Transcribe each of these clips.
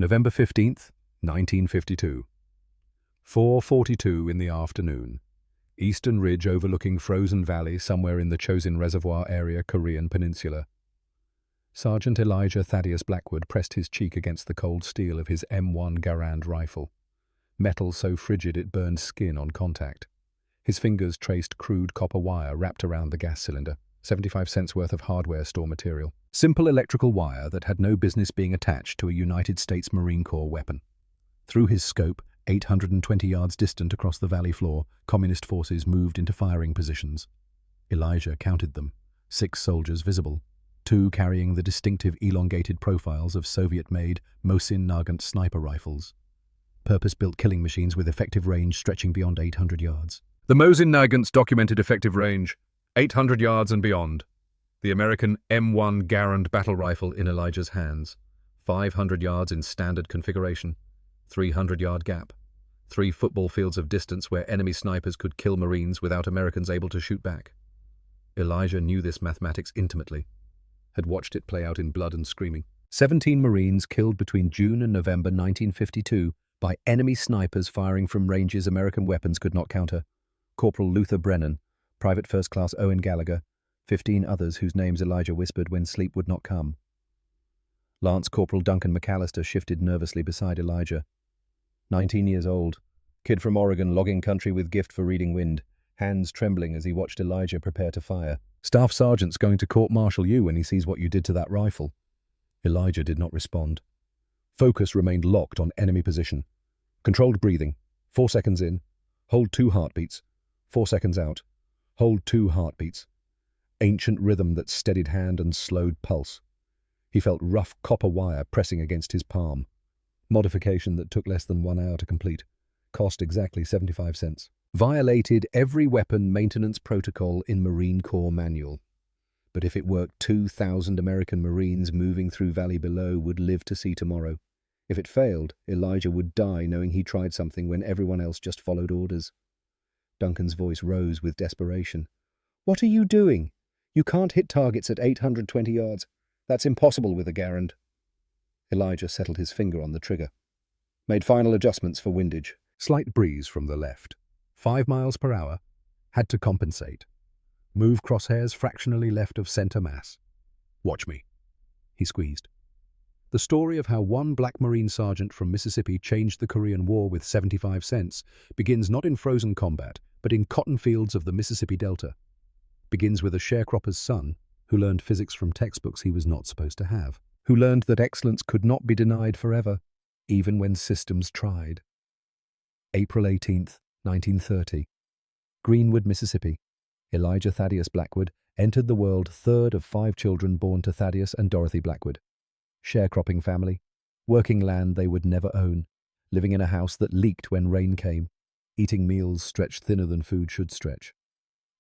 November 15th, 1952. 4:42 in the afternoon. Eastern ridge overlooking Frozen Valley, somewhere in the Chosin Reservoir area, Korean Peninsula. Sergeant Elijah Thaddeus Blackwood pressed his cheek against the cold steel of his M1 Garand rifle. Metal so frigid it burned skin on contact. His fingers traced crude copper wire wrapped around the gas cylinder, 75 cents worth of hardware store material. Simple electrical wire that had no business being attached to a United States Marine Corps weapon. Through his scope, 820 yards distant across the valley floor, Communist forces moved into firing positions. Elijah counted them, 6 soldiers visible, 2 carrying the distinctive elongated profiles of Soviet-made Mosin Nagant sniper rifles. Purpose-built killing machines with effective range stretching beyond 800 yards. The Mosin Nagant's documented effective range, 800 yards and beyond. The American M1 Garand battle rifle in Elijah's hands, 500 yards in standard configuration, 300-yard gap, 3 football fields of distance where enemy snipers could kill Marines without Americans able to shoot back. Elijah knew this mathematics intimately, had watched it play out in blood and screaming. 17 Marines killed between June and November 1952 by enemy snipers firing from ranges American weapons could not counter. Corporal Luther Brennan, Private First Class Owen Gallagher, 15 others whose names Elijah whispered when sleep would not come. Lance Corporal Duncan McAllister shifted nervously beside Elijah. 19 years old, kid from Oregon, logging country with gift for reading wind, hands trembling as he watched Elijah prepare to fire. Staff Sergeant's going to court-martial you when he sees what you did to that rifle. Elijah did not respond. Focus remained locked on enemy position. Controlled breathing. 4 seconds in. Hold 2 heartbeats. 4 seconds out. Hold 2 heartbeats. Ancient rhythm that steadied hand and slowed pulse. He felt rough copper wire pressing against his palm. Modification that took less than 1 hour to complete. Cost exactly 75 cents. Violated every weapon maintenance protocol in Marine Corps manual. But if it worked, 2,000 American Marines moving through valley below would live to see tomorrow. If it failed, Elijah would die knowing he tried something when everyone else just followed orders. Duncan's voice rose with desperation. "What are you doing? You can't hit targets at 820 yards. That's impossible with a Garand." Elijah settled his finger on the trigger. Made final adjustments for windage. Slight breeze from the left. 5 miles per hour. Had to compensate. Move crosshairs fractionally left of center mass. "Watch me." He squeezed. The story of how one black Marine sergeant from Mississippi changed the Korean War with 75 cents begins not in frozen combat, but in cotton fields of the Mississippi Delta. Begins with a sharecropper's son who learned physics from textbooks he was not supposed to have, who learned that excellence could not be denied forever, even when systems tried. April 18th, 1930. Greenwood, Mississippi. Elijah Thaddeus Blackwood entered the world 3rd of 5 children born to Thaddeus and Dorothy Blackwood. Sharecropping family, working land they would never own, living in a house that leaked when rain came, eating meals stretched thinner than food should stretch.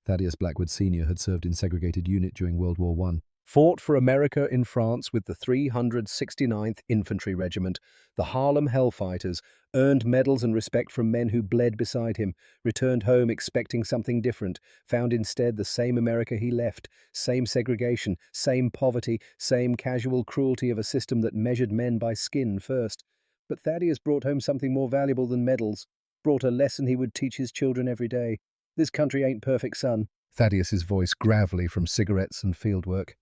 Thaddeus Blackwood Sr. had served in segregated unit during World War I. Fought for America in France with the 369th Infantry Regiment, the Harlem Hellfighters, earned medals and respect from men who bled beside him, returned home expecting something different, found instead the same America he left, same segregation, same poverty, same casual cruelty of a system that measured men by skin first. But Thaddeus brought home something more valuable than medals, brought a lesson he would teach his children every day. "This country ain't perfect, son." Thaddeus's voice gravelly from cigarettes and fieldwork.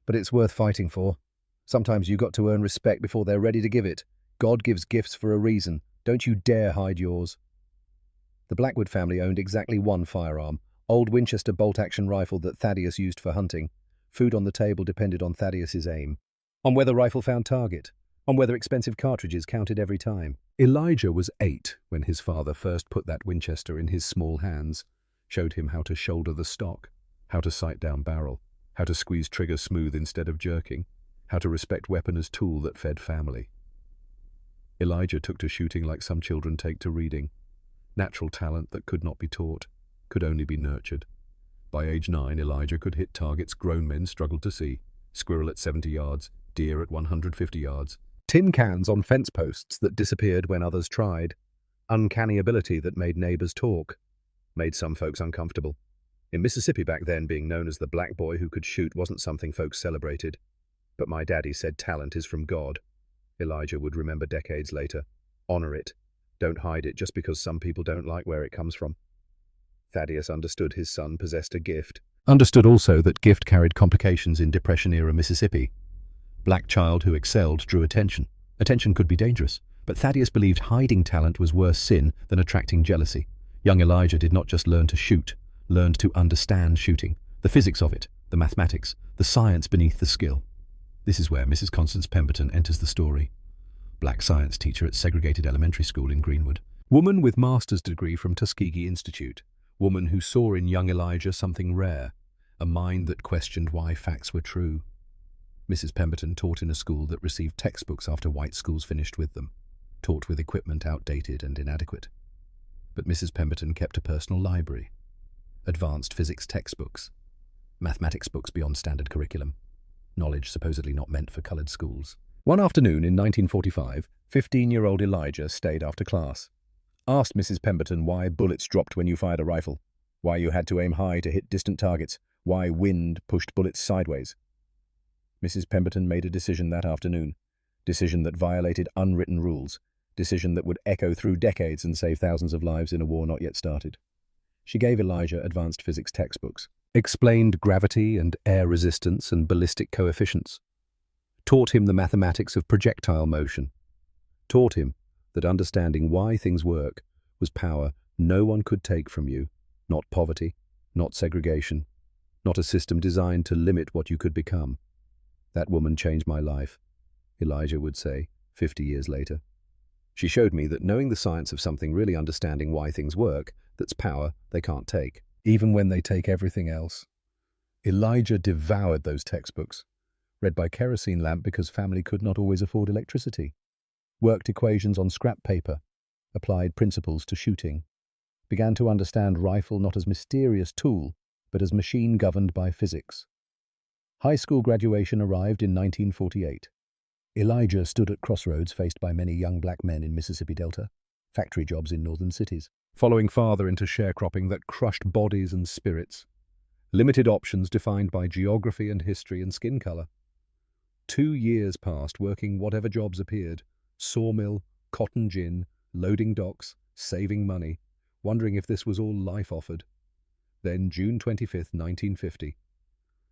"But it's worth fighting for. Sometimes you got to earn respect before they're ready to give it. God gives gifts for a reason. Don't you dare hide yours." The Blackwood family owned exactly 1 firearm, old Winchester bolt-action rifle that Thaddeus used for hunting. Food on the table depended on Thaddeus's aim, on whether rifle found target, on whether expensive cartridges counted every time. Elijah was 8 when his father first put that Winchester in his small hands, showed him how to shoulder the stock, how to sight down barrel, how to squeeze trigger smooth instead of jerking, how to respect weapon as tool that fed family. Elijah took to shooting like some children take to reading. Natural talent that could not be taught, could only be nurtured. By age 9, Elijah could hit targets grown men struggled to see. Squirrel at 70 yards, deer at 150 yards. Tin cans on fence posts that disappeared when others tried. Uncanny ability that made neighbors talk. Made some folks uncomfortable. In Mississippi back then, being known as the black boy who could shoot wasn't something folks celebrated. But my daddy said talent is from God. Elijah would remember decades later. Honor it. Don't hide it just because some people don't like where it comes from. Thaddeus understood his son possessed a gift. Understood also that gift carried complications in Depression-era Mississippi. Black child who excelled drew attention. Attention could be dangerous, but Thaddeus believed hiding talent was worse sin than attracting jealousy. Young Elijah did not just learn to shoot, learned to understand shooting, the physics of it, the mathematics, the science beneath the skill. This is where Mrs. Constance Pemberton enters the story. Black science teacher at segregated elementary school in Greenwood. Woman with master's degree from Tuskegee Institute. Woman who saw in young Elijah something rare, a mind that questioned why facts were true. Mrs. Pemberton taught in a school that received textbooks after white schools finished with them, taught with equipment outdated and inadequate. But Mrs. Pemberton kept a personal library, advanced physics textbooks, mathematics books beyond standard curriculum, knowledge supposedly not meant for colored schools. One afternoon in 1945, 15-year-old Elijah stayed after class. Asked Mrs. Pemberton why bullets dropped when you fired a rifle, why you had to aim high to hit distant targets, why wind pushed bullets sideways. Mrs. Pemberton made a decision that afternoon, decision that violated unwritten rules, decision that would echo through decades and save thousands of lives in a war not yet started. She gave Elijah advanced physics textbooks, explained gravity and air resistance and ballistic coefficients, taught him the mathematics of projectile motion, taught him that understanding why things work was power no one could take from you, not poverty, not segregation, not a system designed to limit what you could become. That woman changed my life, Elijah would say, 50 years later. She showed me that knowing the science of something, really understanding why things work, that's power they can't take, even when they take everything else. Elijah devoured those textbooks, read by kerosene lamp because family could not always afford electricity, worked equations on scrap paper, applied principles to shooting, began to understand rifle not as mysterious tool, but as machine governed by physics. High school graduation arrived in 1948. Elijah stood at crossroads faced by many young black men in Mississippi Delta, factory jobs in northern cities, following father into sharecropping that crushed bodies and spirits, limited options defined by geography and history and skin color. 2 years passed working whatever jobs appeared, sawmill, cotton gin, loading docks, saving money, wondering if this was all life offered. Then June 25, 1950.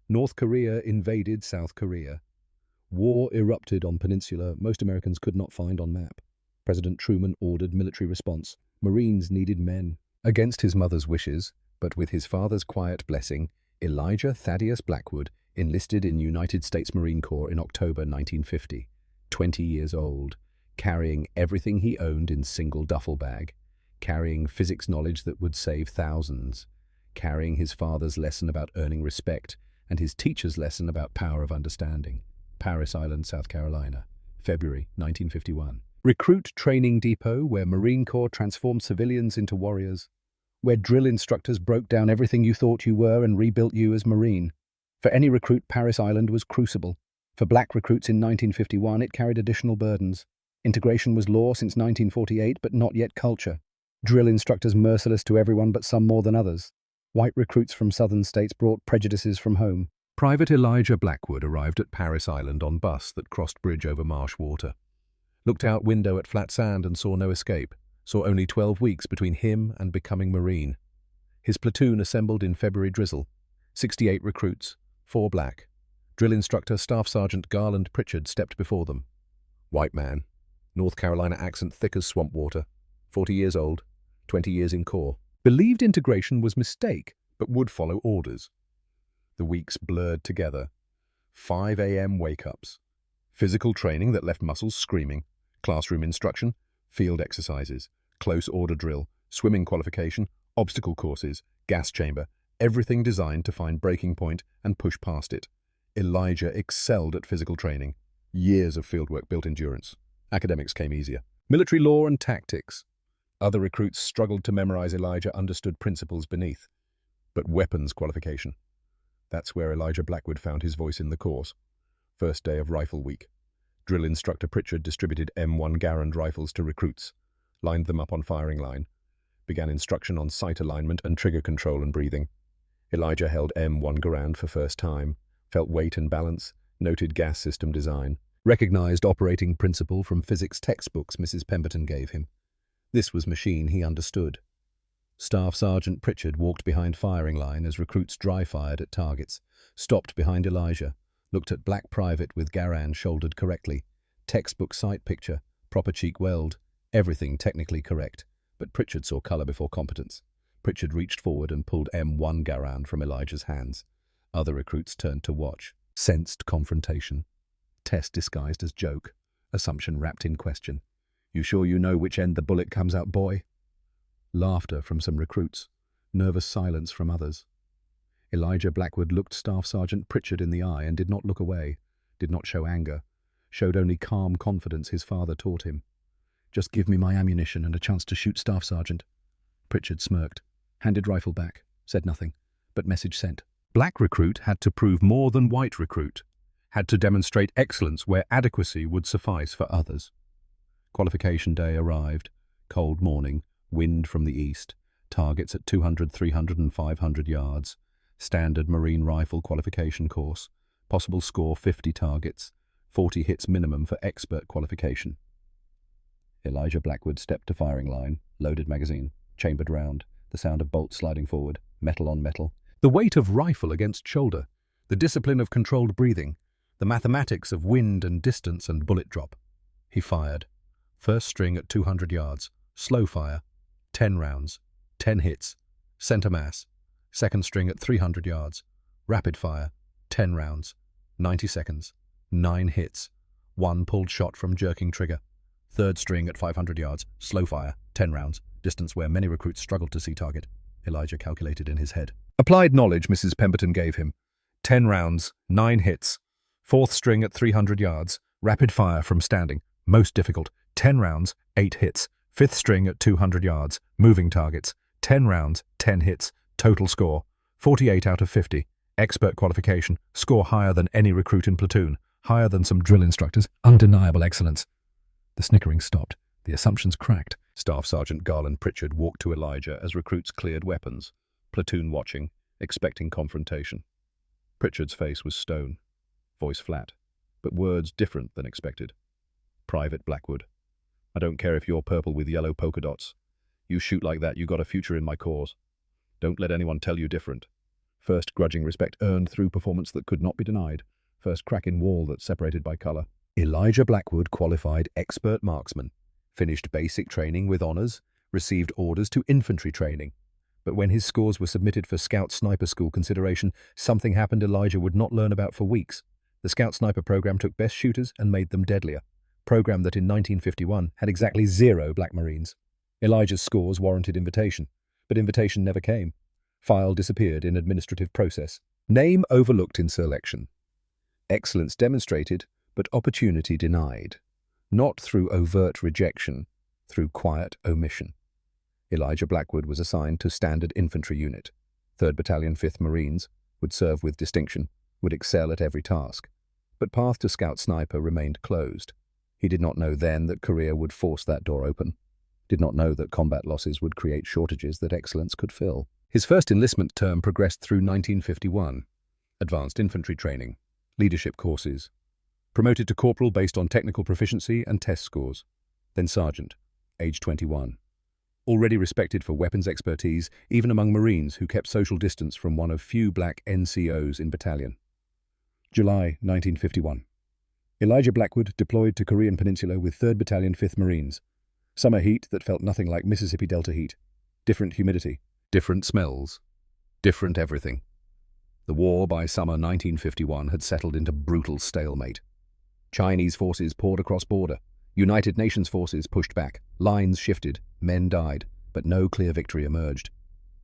North Korea invaded South Korea. War erupted on peninsula most Americans could not find on map. President Truman ordered military response. Marines needed men. Against his mother's wishes, but with his father's quiet blessing, Elijah Thaddeus Blackwood enlisted in United States Marine Corps in October 1950, 20 years old, carrying everything he owned in single duffel bag, carrying physics knowledge that would save thousands, carrying his father's lesson about earning respect and his teacher's lesson about power of understanding. Paris Island, South Carolina, February 1951. Recruit Training Depot, where Marine Corps transformed civilians into warriors, where drill instructors broke down everything you thought you were and rebuilt you as Marine. For any recruit, Paris Island was crucible. For black recruits in 1951, it carried additional burdens. Integration was law since 1948, but not yet culture. Drill instructors merciless to everyone but some more than others. White recruits from southern states brought prejudices from home. Private Elijah Blackwood arrived at Paris Island on bus that crossed bridge over marsh water. Looked out window at flat sand and saw no escape. Saw only 12 weeks between him and becoming Marine. His platoon assembled in February drizzle. 68 recruits, 4 black. Drill instructor Staff Sergeant Garland Pritchard stepped before them. White man, North Carolina accent thick as swamp water, 40 years old, 20 years in Corps. Believed integration was mistake, but would follow orders. The weeks blurred together. 5 a.m. wake-ups. Physical training that left muscles screaming. Classroom instruction, field exercises, close order drill, swimming qualification, obstacle courses, gas chamber, everything designed to find breaking point and push past it. Elijah excelled at physical training. Years of fieldwork built endurance. Academics came easier. Military law and tactics. Other recruits struggled to memorize. Elijah understood principles beneath. But weapons qualification. That's where Elijah Blackwood found his voice in the course. First day of rifle week. Drill instructor Pritchard distributed M1 Garand rifles to recruits, lined them up on firing line, began instruction on sight alignment and trigger control and breathing. Elijah held M1 Garand for first time, felt weight and balance, noted gas system design. Recognized operating principle from physics textbooks Mrs. Pemberton gave him. This was machine he understood. Staff Sergeant Pritchard walked behind firing line as recruits dry-fired at targets, stopped behind Elijah, looked at Black Private with Garand shouldered correctly, textbook sight picture, proper cheek weld, everything technically correct, but Pritchard saw colour before competence. Pritchard reached forward and pulled M1 Garand from Elijah's hands. Other recruits turned to watch. Sensed confrontation. Test disguised as joke. Assumption wrapped in question. "You sure you know which end the bullet comes out, boy?" Laughter from some recruits. Nervous silence from others. Elijah Blackwood looked Staff Sergeant Pritchard in the eye and did not look away, did not show anger, showed only calm confidence his father taught him. "Just give me my ammunition and a chance to shoot, Staff Sergeant." Pritchard smirked, handed rifle back, said nothing, but message sent. Black recruit had to prove more than white recruit, had to demonstrate excellence where adequacy would suffice for others. Qualification day arrived, cold morning, wind from the east, targets at 200, 300 and 500 yards, standard marine rifle qualification course, possible score 50 targets, 40 hits minimum for expert qualification. Elijah Blackwood stepped to firing line, loaded magazine, chambered round, the sound of bolts sliding forward, metal on metal. The weight of rifle against shoulder, the discipline of controlled breathing, the mathematics of wind and distance and bullet drop. He fired. First string at 200 yards, slow fire, 10 rounds, 10 hits, center mass. Second string at 300 yards, rapid fire, 10 rounds, 90 seconds, 9 hits, 1 pulled shot from jerking trigger. Third string at 500 yards, slow fire, 10 rounds, distance where many recruits struggled to see target. Elijah calculated in his head. Applied knowledge Mrs. Pemberton gave him. 10 rounds, 9 hits. Fourth string at 300 yards, rapid fire from standing, most difficult, 10 rounds, 8 hits. Fifth string at 200 yards, moving targets, 10 rounds, 10 hits. Total score, 48 out of 50. Expert qualification, score higher than any recruit in platoon, higher than some drill instructors, undeniable excellence. The snickering stopped, the assumptions cracked. Staff Sergeant Garland Pritchard walked to Elijah as recruits cleared weapons, platoon watching, expecting confrontation. Pritchard's face was stone, voice flat, but words different than expected. "Private Blackwood, I don't care if you're purple with yellow polka dots. You shoot like that, you got a future in my cause. Don't let anyone tell you different. First grudging respect earned through performance that could not be denied. First crack in wall that's separated by colour." Elijah Blackwood qualified expert marksman, finished basic training with honours, received orders to infantry training. But when his scores were submitted for Scout Sniper School consideration, something happened Elijah would not learn about for weeks. The Scout Sniper program took best shooters and made them deadlier. Program that in 1951 had exactly 0 Black Marines. Elijah's scores warranted invitation, but invitation never came. File disappeared in administrative process. Name overlooked in selection. Excellence demonstrated, but opportunity denied. Not through overt rejection, through quiet omission. Elijah Blackwood was assigned to Standard Infantry Unit. 3rd Battalion 5th Marines, would serve with distinction, would excel at every task. But path to Scout Sniper remained closed. He did not know then that career would force that door open. Did not know that combat losses would create shortages that excellence could fill. His first enlistment term progressed through 1951. Advanced infantry training, leadership courses. Promoted to corporal based on technical proficiency and test scores. Then sergeant, age 21. Already respected for weapons expertise, even among Marines who kept social distance from one of few black NCOs in battalion. July 1951. Elijah Blackwood deployed to Korean Peninsula with 3rd Battalion 5th Marines. Summer heat that felt nothing like Mississippi Delta heat. Different humidity, different smells, different everything. The war by summer 1951 had settled into brutal stalemate. Chinese forces poured across border. United Nations forces pushed back. Lines shifted. Men died. But no clear victory emerged.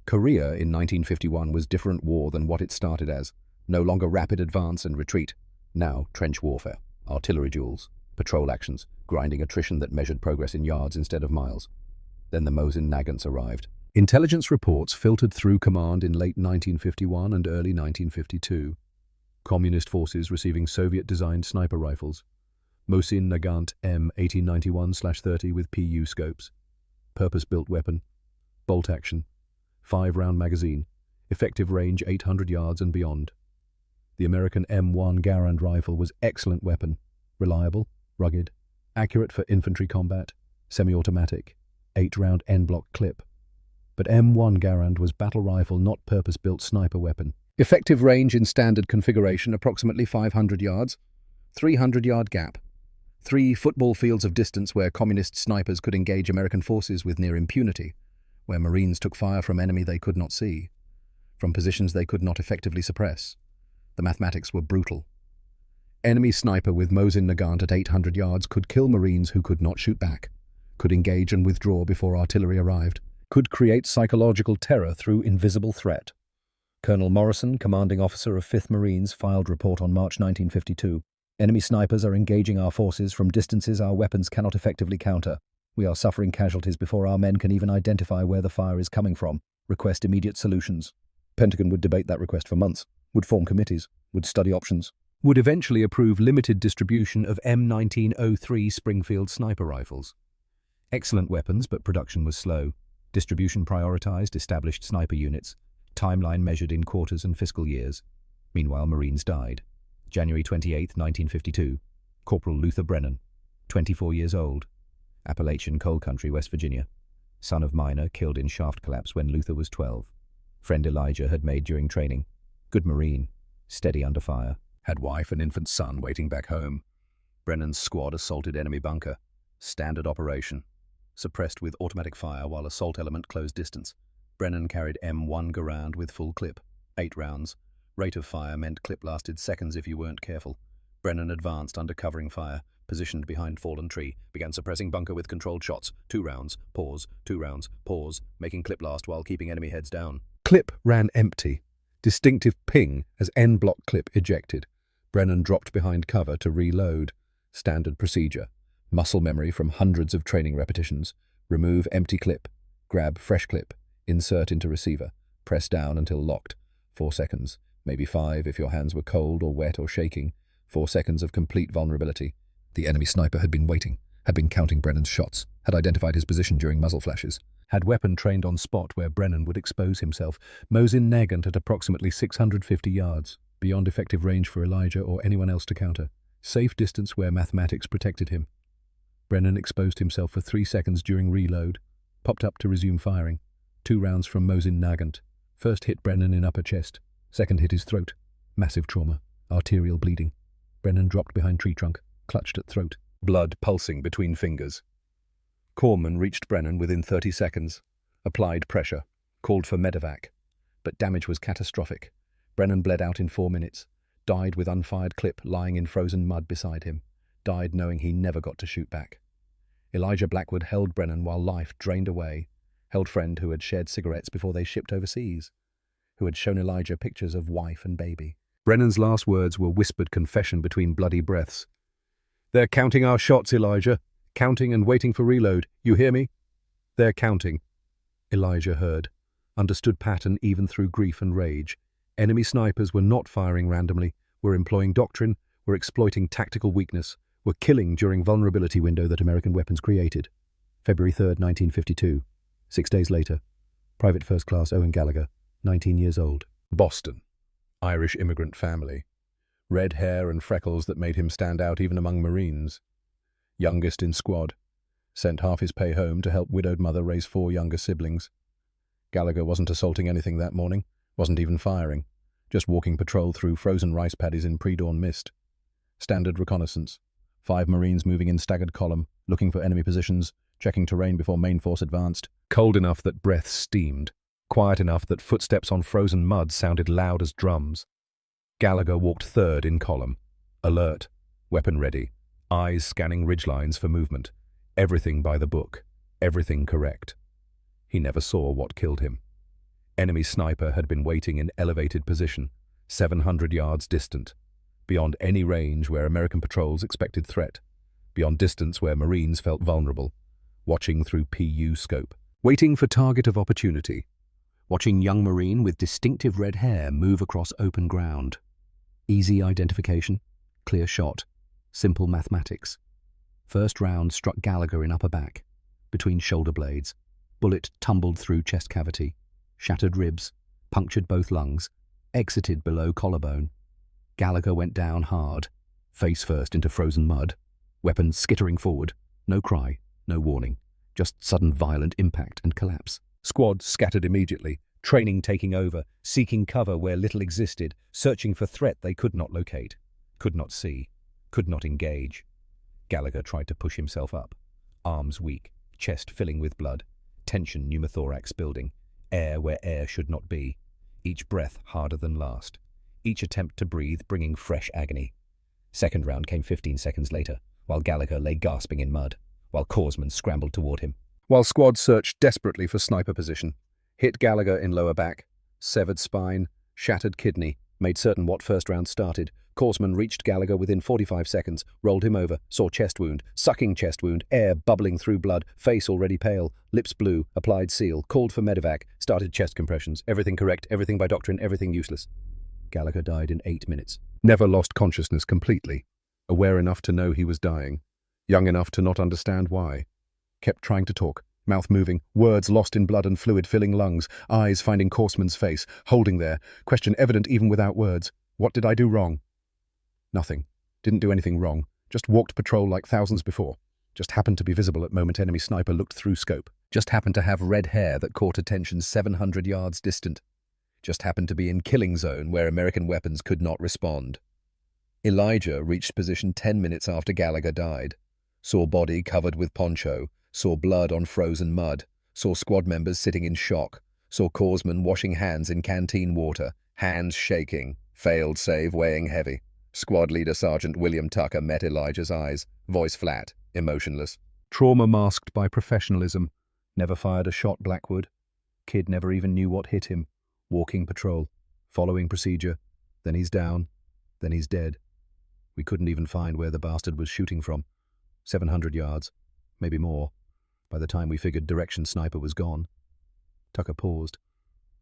Korea in 1951 was different war than what it started as. No longer rapid advance and retreat. Now trench warfare, artillery duels, patrol actions, grinding attrition that measured progress in yards instead of miles. Then the Mosin Nagants arrived. Intelligence reports filtered through command in late 1951 and early 1952. Communist forces receiving Soviet-designed sniper rifles. Mosin Nagant M1891/30 with PU scopes. Purpose-built weapon. Bolt action. 5-round magazine. Effective range 800 yards and beyond. The American M1 Garand rifle was excellent weapon. reliable, rugged, accurate for infantry combat, semi-automatic, 8-round N-block clip. But M1 Garand was battle rifle, not purpose-built sniper weapon. Effective range in standard configuration, approximately 500 yards, 300-yard gap. 3 football fields of distance where communist snipers could engage American forces with near impunity, where Marines took fire from enemy they could not see, from positions they could not effectively suppress. The mathematics were brutal. Enemy sniper with Mosin Nagant at 800 yards could kill Marines who could not shoot back, could engage and withdraw before artillery arrived, could create psychological terror through invisible threat. Colonel Morrison, commanding officer of 5th Marines, filed report on March 1952. Enemy snipers are engaging our forces from distances our weapons cannot effectively counter. We are suffering casualties before our men can even identify where the fire is coming from. Request immediate solutions. Pentagon would debate that request for months, would form committees, would study options, would eventually approve limited distribution of M1903 Springfield sniper rifles. Excellent weapons, but production was slow. Distribution prioritized established sniper units. Timeline measured in quarters and fiscal years. Meanwhile, Marines died. January 28, 1952. Corporal Luther Brennan, 24 years old. Appalachian Coal Country, West Virginia. Son of miner, killed in shaft collapse when Luther was 12. Friend Elijah had made during training. Good Marine. Steady under fire. Had wife and infant son waiting back home. Brennan's squad assaulted enemy bunker. Standard operation. Suppressed with automatic fire while assault element closed distance. Brennan carried M1 Garand with full clip. 8 rounds. Rate of fire meant clip lasted seconds if you weren't careful. Brennan advanced under covering fire, positioned behind fallen tree, began suppressing bunker with controlled shots. 2 rounds, pause, 2 rounds, pause, making clip last while keeping enemy heads down. Clip ran empty. Distinctive ping as N-block clip ejected. Brennan dropped behind cover to reload. Standard procedure. Muscle memory from hundreds of training repetitions. Remove empty clip. Grab fresh clip. Insert into receiver. Press down until locked. 4 seconds. Maybe 5 if your hands were cold or wet or shaking. 4 seconds of complete vulnerability. The enemy sniper had been waiting, had been counting Brennan's shots, had identified his position during muzzle flashes, had weapon trained on spot where Brennan would expose himself. Mosin Nagant at approximately 650 yards, beyond effective range for Elijah or anyone else to counter. Safe distance where mathematics protected him. Brennan exposed himself for 3 seconds during reload, popped up to resume firing. 2 rounds from Mosin Nagant. First hit Brennan in upper chest. Second hit his throat. Massive trauma. Arterial bleeding. Brennan dropped behind tree trunk, clutched at throat. Blood pulsing between fingers. Corpsman reached Brennan within 30 seconds. Applied pressure. Called for medevac. But damage was catastrophic. Brennan bled out in 4 minutes. Died with unfired clip lying in frozen mud beside him. Died knowing he never got to shoot back. Elijah Blackwood held Brennan while life drained away. Held friend who had shared cigarettes before they shipped overseas. Who had shown Elijah pictures of wife and baby. Brennan's last words were whispered confession between bloody breaths. "They're counting our shots, Elijah. Counting and waiting for reload. You hear me? They're counting." Elijah heard. Understood pattern even through grief and rage. Enemy snipers were not firing randomly, were employing doctrine, were exploiting tactical weakness, were killing during vulnerability window that American weapons created. February 3rd, 1952. 6 days later. Private First Class Owen Gallagher, 19 years old. Boston. Irish immigrant family. Red hair and freckles that made him stand out even among Marines. Youngest in squad. Sent half his pay home to help widowed mother raise 4 younger siblings. Gallagher wasn't assaulting anything that morning, wasn't even firing, just walking patrol through frozen rice paddies in pre-dawn mist. Standard reconnaissance. 5 Marines moving in staggered column, looking for enemy positions, checking terrain before main force advanced. Cold enough that breath steamed. Quiet enough that footsteps on frozen mud sounded loud as drums. Gallagher walked 3rd in column. Alert. Weapon ready. Eyes scanning ridgelines for movement. Everything by the book. Everything correct. He never saw what killed him. Enemy sniper had been waiting in elevated position, 700 yards distant. Beyond any range where American patrols expected threat. Beyond distance where Marines felt vulnerable. Watching through PU scope. Waiting for target of opportunity. Watching young Marine with distinctive red hair move across open ground. Easy identification. Clear shot. Simple mathematics. First round struck Gallagher in upper back, between shoulder blades. Bullet tumbled through chest cavity, shattered ribs, punctured both lungs, exited below collarbone. Gallagher went down hard, Face first into frozen mud, weapon skittering forward, no cry, no warning, just sudden violent impact and collapse. Squad scattered immediately, training taking over, seeking cover where little existed, searching for threat they could not locate, could not see, could not engage. Gallagher tried to push himself up, arms weak, chest filling with blood, tension pneumothorax building, air where air should not be, each breath harder than last, each attempt to breathe bringing fresh agony. Second round came 15 seconds later, while Gallagher lay gasping in mud, while corpsmen scrambled toward him. While squad searched desperately for sniper position, hit Gallagher in lower back, severed spine, shattered kidney, made certain what first round started. Corpsman reached Gallagher within 45 seconds, rolled him over, saw chest wound, sucking chest wound, air bubbling through blood, face already pale, lips blue, applied seal, called for medevac, started chest compressions, everything correct, everything by doctrine, everything useless. Gallagher died in 8 minutes. Never lost consciousness completely. Aware enough to know he was dying. Young enough to not understand why. Kept trying to talk, mouth moving, words lost in blood and fluid filling lungs, eyes finding Corpsman's face, holding there, question evident even without words. What did I do wrong? Nothing. Didn't do anything wrong. Just walked patrol like thousands before. Just happened to be visible at moment enemy sniper looked through scope. Just happened to have red hair that caught attention 700 yards distant. Just happened to be in killing zone where American weapons could not respond. Elijah reached position 10 minutes after Gallagher died. Saw body covered with poncho. Saw blood on frozen mud. Saw squad members sitting in shock. Saw corpsmen washing hands in canteen water. Hands shaking. Failed save weighing heavy. Squad leader Sergeant William Tucker met Elijah's eyes. Voice flat. Emotionless. Trauma masked by professionalism. Never fired a shot, Blackwood. Kid never even knew what hit him. Walking patrol. Following procedure. Then he's down. Then he's dead. We couldn't even find where the bastard was shooting from. 700 yards. Maybe more. By the time we figured direction sniper was gone. Tucker paused.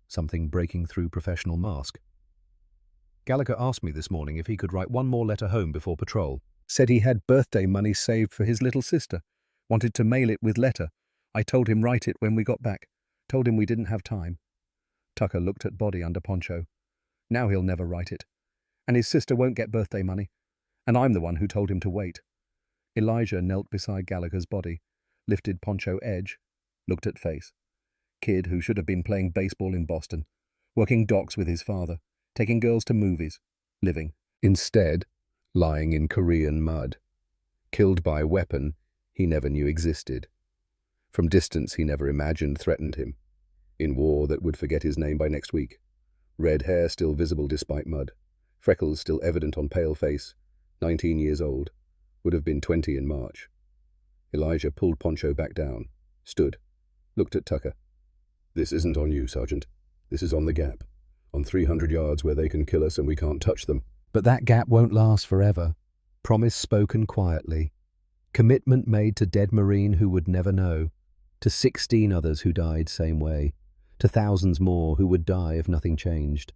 Something breaking through professional mask. Gallagher asked me this morning if he could write one more letter home before patrol. Said he had birthday money saved for his little sister. Wanted to mail it with letter. I told him write it when we got back. Told him we didn't have time. Tucker looked at body under poncho. Now he'll never write it. And his sister won't get birthday money. And I'm the one who told him to wait. Elijah knelt beside Gallagher's body, lifted poncho edge, looked at face. Kid who should have been playing baseball in Boston, working docks with his father, taking girls to movies, living. Instead, lying in Korean mud. Killed by a weapon he never knew existed. From distance he never imagined threatened him. In war that would forget his name by next week. Red hair still visible despite mud. Freckles still evident on pale face. 19 years old. Would have been 20 in March. Elijah pulled poncho back down. Stood. Looked at Tucker. This isn't on you, Sergeant. This is on the gap. On 300 yards where they can kill us and we can't touch them. But that gap won't last forever. Promise spoken quietly. Commitment made to dead Marine who would never know. To 16 others who died same way. To thousands more who would die if nothing changed.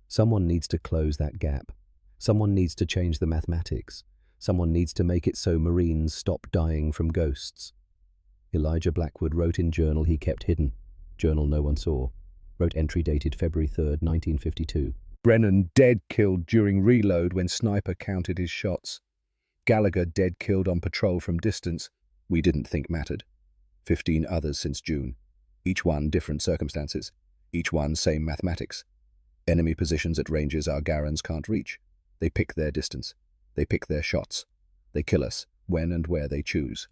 Someone needs to close that gap. Someone needs to change the mathematics. Someone needs to make it so Marines stop dying from ghosts. Elijah Blackwood wrote in journal he kept hidden. Journal no one saw. Wrote entry dated February 3rd, 1952. Brennan dead killed during reload when sniper counted his shots. Gallagher dead killed on patrol from distance. We didn't think mattered. 15 others since June. Each one different circumstances. Each one same mathematics. Enemy positions at ranges our Garans can't reach. They pick their distance. They pick their shots. They kill us when and where they choose.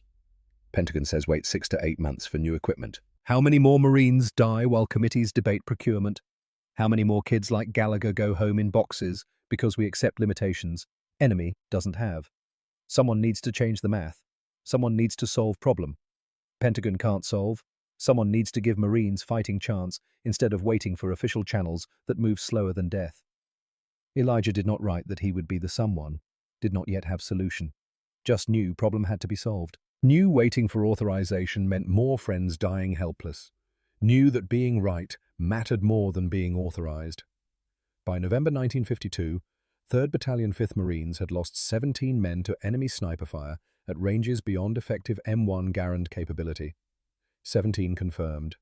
Pentagon says wait 6 to 8 months for new equipment. How many more Marines die while committees debate procurement? How many more kids like Gallagher go home in boxes because we accept limitations enemy doesn't have? Someone needs to change the math. Someone needs to solve problem. Pentagon can't solve. Someone needs to give Marines fighting chance instead of waiting for official channels that move slower than death. Elijah did not write that he would be the someone, did not yet have solution. Just knew problem had to be solved. Knew waiting for authorization meant more friends dying helpless. Knew that being right mattered more than being authorized. By November 1952, 3rd Battalion 5th Marines had lost 17 men to enemy sniper fire at ranges beyond effective M1 Garand capability. 17 confirmed.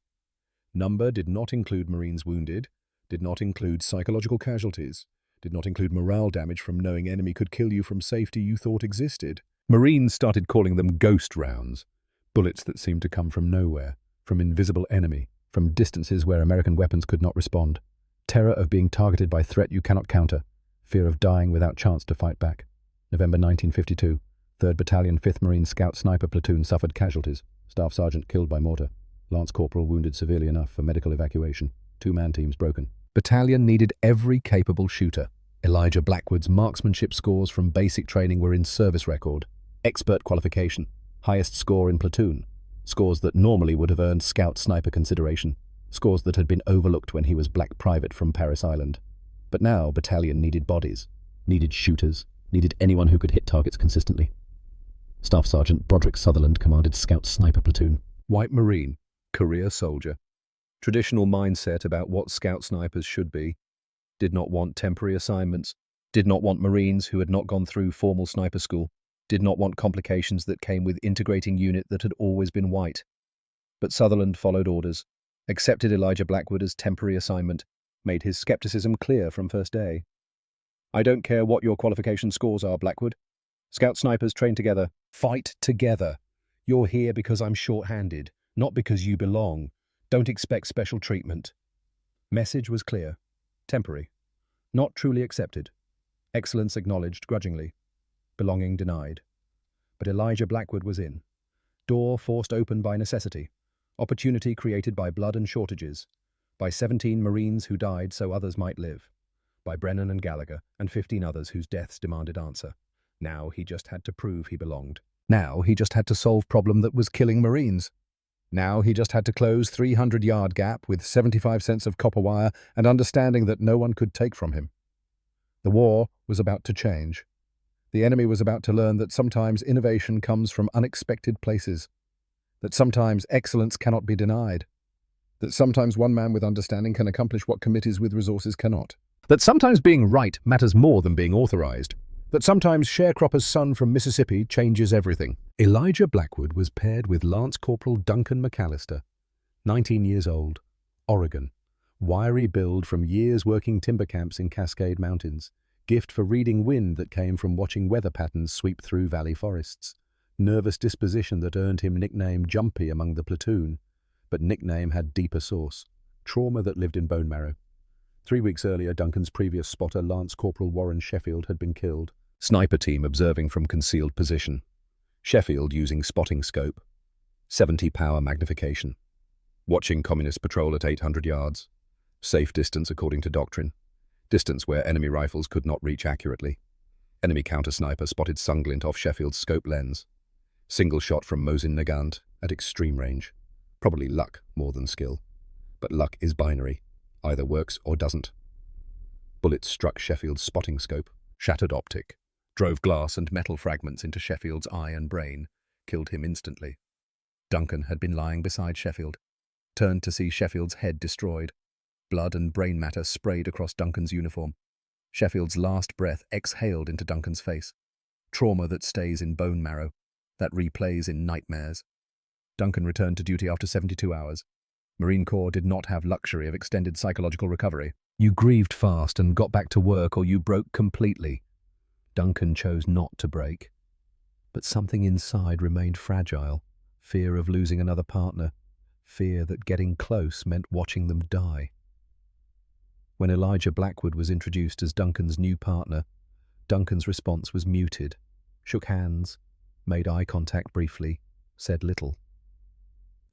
Number did not include Marines wounded, did not include psychological casualties, did not include morale damage from knowing enemy could kill you from safety you thought existed. Marines started calling them ghost rounds, bullets that seemed to come from nowhere, from invisible enemy, from distances where American weapons could not respond. Terror of being targeted by threat you cannot counter, fear of dying without chance to fight back. November 1952, 3rd Battalion 5th Marine Scout Sniper Platoon suffered casualties. Staff Sergeant killed by mortar. Lance Corporal wounded severely enough for medical evacuation. 2-man teams broken. Battalion needed every capable shooter. Elijah Blackwood's marksmanship scores from basic training were in service record. Expert qualification. Highest score in platoon. Scores that normally would have earned Scout Sniper consideration. Scores that had been overlooked when he was Black Private from Paris Island. But now Battalion needed bodies. Needed shooters. Needed anyone who could hit targets consistently. Staff Sergeant Broderick Sutherland commanded Scout Sniper Platoon. White Marine. Career soldier. Traditional mindset about what Scout Snipers should be. Did not want temporary assignments. Did not want Marines who had not gone through formal sniper school. Did not want complications that came with integrating unit that had always been white. But Sutherland followed orders, accepted Elijah Blackwood as temporary assignment, made his skepticism clear from first day. I don't care what your qualification scores are, Blackwood. Scout Snipers train together. Fight together. You're here because I'm short-handed, not because you belong. Don't expect special treatment. Message was clear. Temporary. Not truly accepted. Excellence acknowledged grudgingly. Belonging denied. But Elijah Blackwood was in. Door forced open by necessity. Opportunity created by blood and shortages. By 17 Marines who died so others might live. By Brennan and Gallagher and 15 others whose deaths demanded answer. Now he just had to prove he belonged. Now he just had to solve problem that was killing Marines. Now he just had to close 300-yard gap with 75 cents of copper wire and understanding that no one could take from him. The war was about to change. The enemy was about to learn that sometimes innovation comes from unexpected places, that sometimes excellence cannot be denied, that sometimes one man with understanding can accomplish what committees with resources cannot, that sometimes being right matters more than being authorized, that sometimes sharecropper's son from Mississippi changes everything. Elijah Blackwood was paired with Lance Corporal Duncan McAllister, 19 years old, Oregon, wiry build from years working timber camps in Cascade Mountains, gift for reading wind that came from watching weather patterns sweep through valley forests, nervous disposition that earned him nickname Jumpy among the platoon, but nickname had deeper source, trauma that lived in bone marrow. 3 weeks earlier, Duncan's previous spotter, Lance Corporal Warren Sheffield, had been killed. Sniper team observing from concealed position. Sheffield using spotting scope. 70 power magnification. Watching communist patrol at 800 yards. Safe distance according to doctrine. Distance where enemy rifles could not reach accurately. Enemy counter-sniper spotted sunglint off Sheffield's scope lens. Single shot from Mosin Nagant at extreme range. Probably luck more than skill. But luck is binary. Either works or doesn't. Bullets struck Sheffield's spotting scope. Shattered optic. Drove glass and metal fragments into Sheffield's eye and brain. Killed him instantly. Duncan had been lying beside Sheffield. Turned to see Sheffield's head destroyed. Blood and brain matter sprayed across Duncan's uniform. Sheffield's last breath exhaled into Duncan's face. Trauma that stays in bone marrow, that replays in nightmares. Duncan returned to duty after 72 hours. Marine Corps did not have luxury of extended psychological recovery. You grieved fast and got back to work, or you broke completely. Duncan chose not to break. But something inside remained fragile. Fear of losing another partner. Fear that getting close meant watching them die. When Elijah Blackwood was introduced as Duncan's new partner, Duncan's response was muted, shook hands, made eye contact briefly, said little.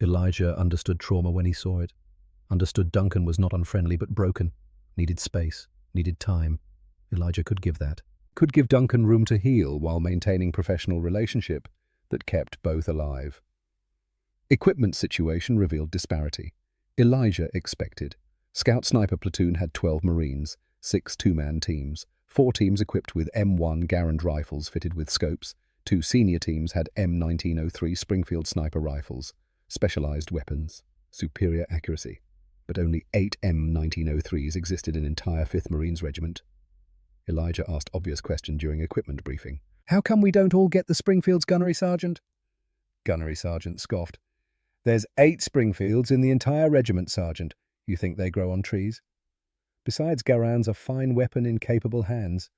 Elijah understood trauma when he saw it, understood Duncan was not unfriendly but broken, needed space, needed time. Elijah could give that, could give Duncan room to heal while maintaining professional relationship that kept both alive. Equipment situation revealed disparity. Elijah expected. Scout Sniper Platoon had 12 Marines, 6 two-man teams, 4 teams equipped with M1 Garand rifles fitted with scopes, 2 senior teams had M1903 Springfield sniper rifles, specialized weapons, superior accuracy, but only 8 M1903s existed in entire 5th Marines Regiment. Elijah asked obvious question during equipment briefing. "How come we don't all get the Springfields, Gunnery Sergeant?" Gunnery Sergeant scoffed. "There's 8 Springfields in the entire regiment, Sergeant. You think they grow on trees?" Besides, Garand's a fine weapon in capable hands.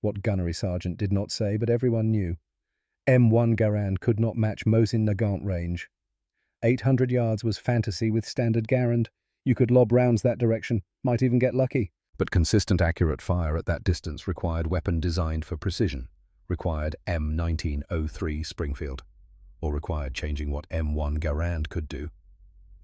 What gunnery sergeant did not say, but everyone knew. M1 Garand could not match Mosin Nagant range. 800 yards was fantasy with standard Garand. You could lob rounds that direction, might even get lucky. But consistent accurate fire at that distance required weapon designed for precision, required M1903 Springfield, or required changing what M1 Garand could do.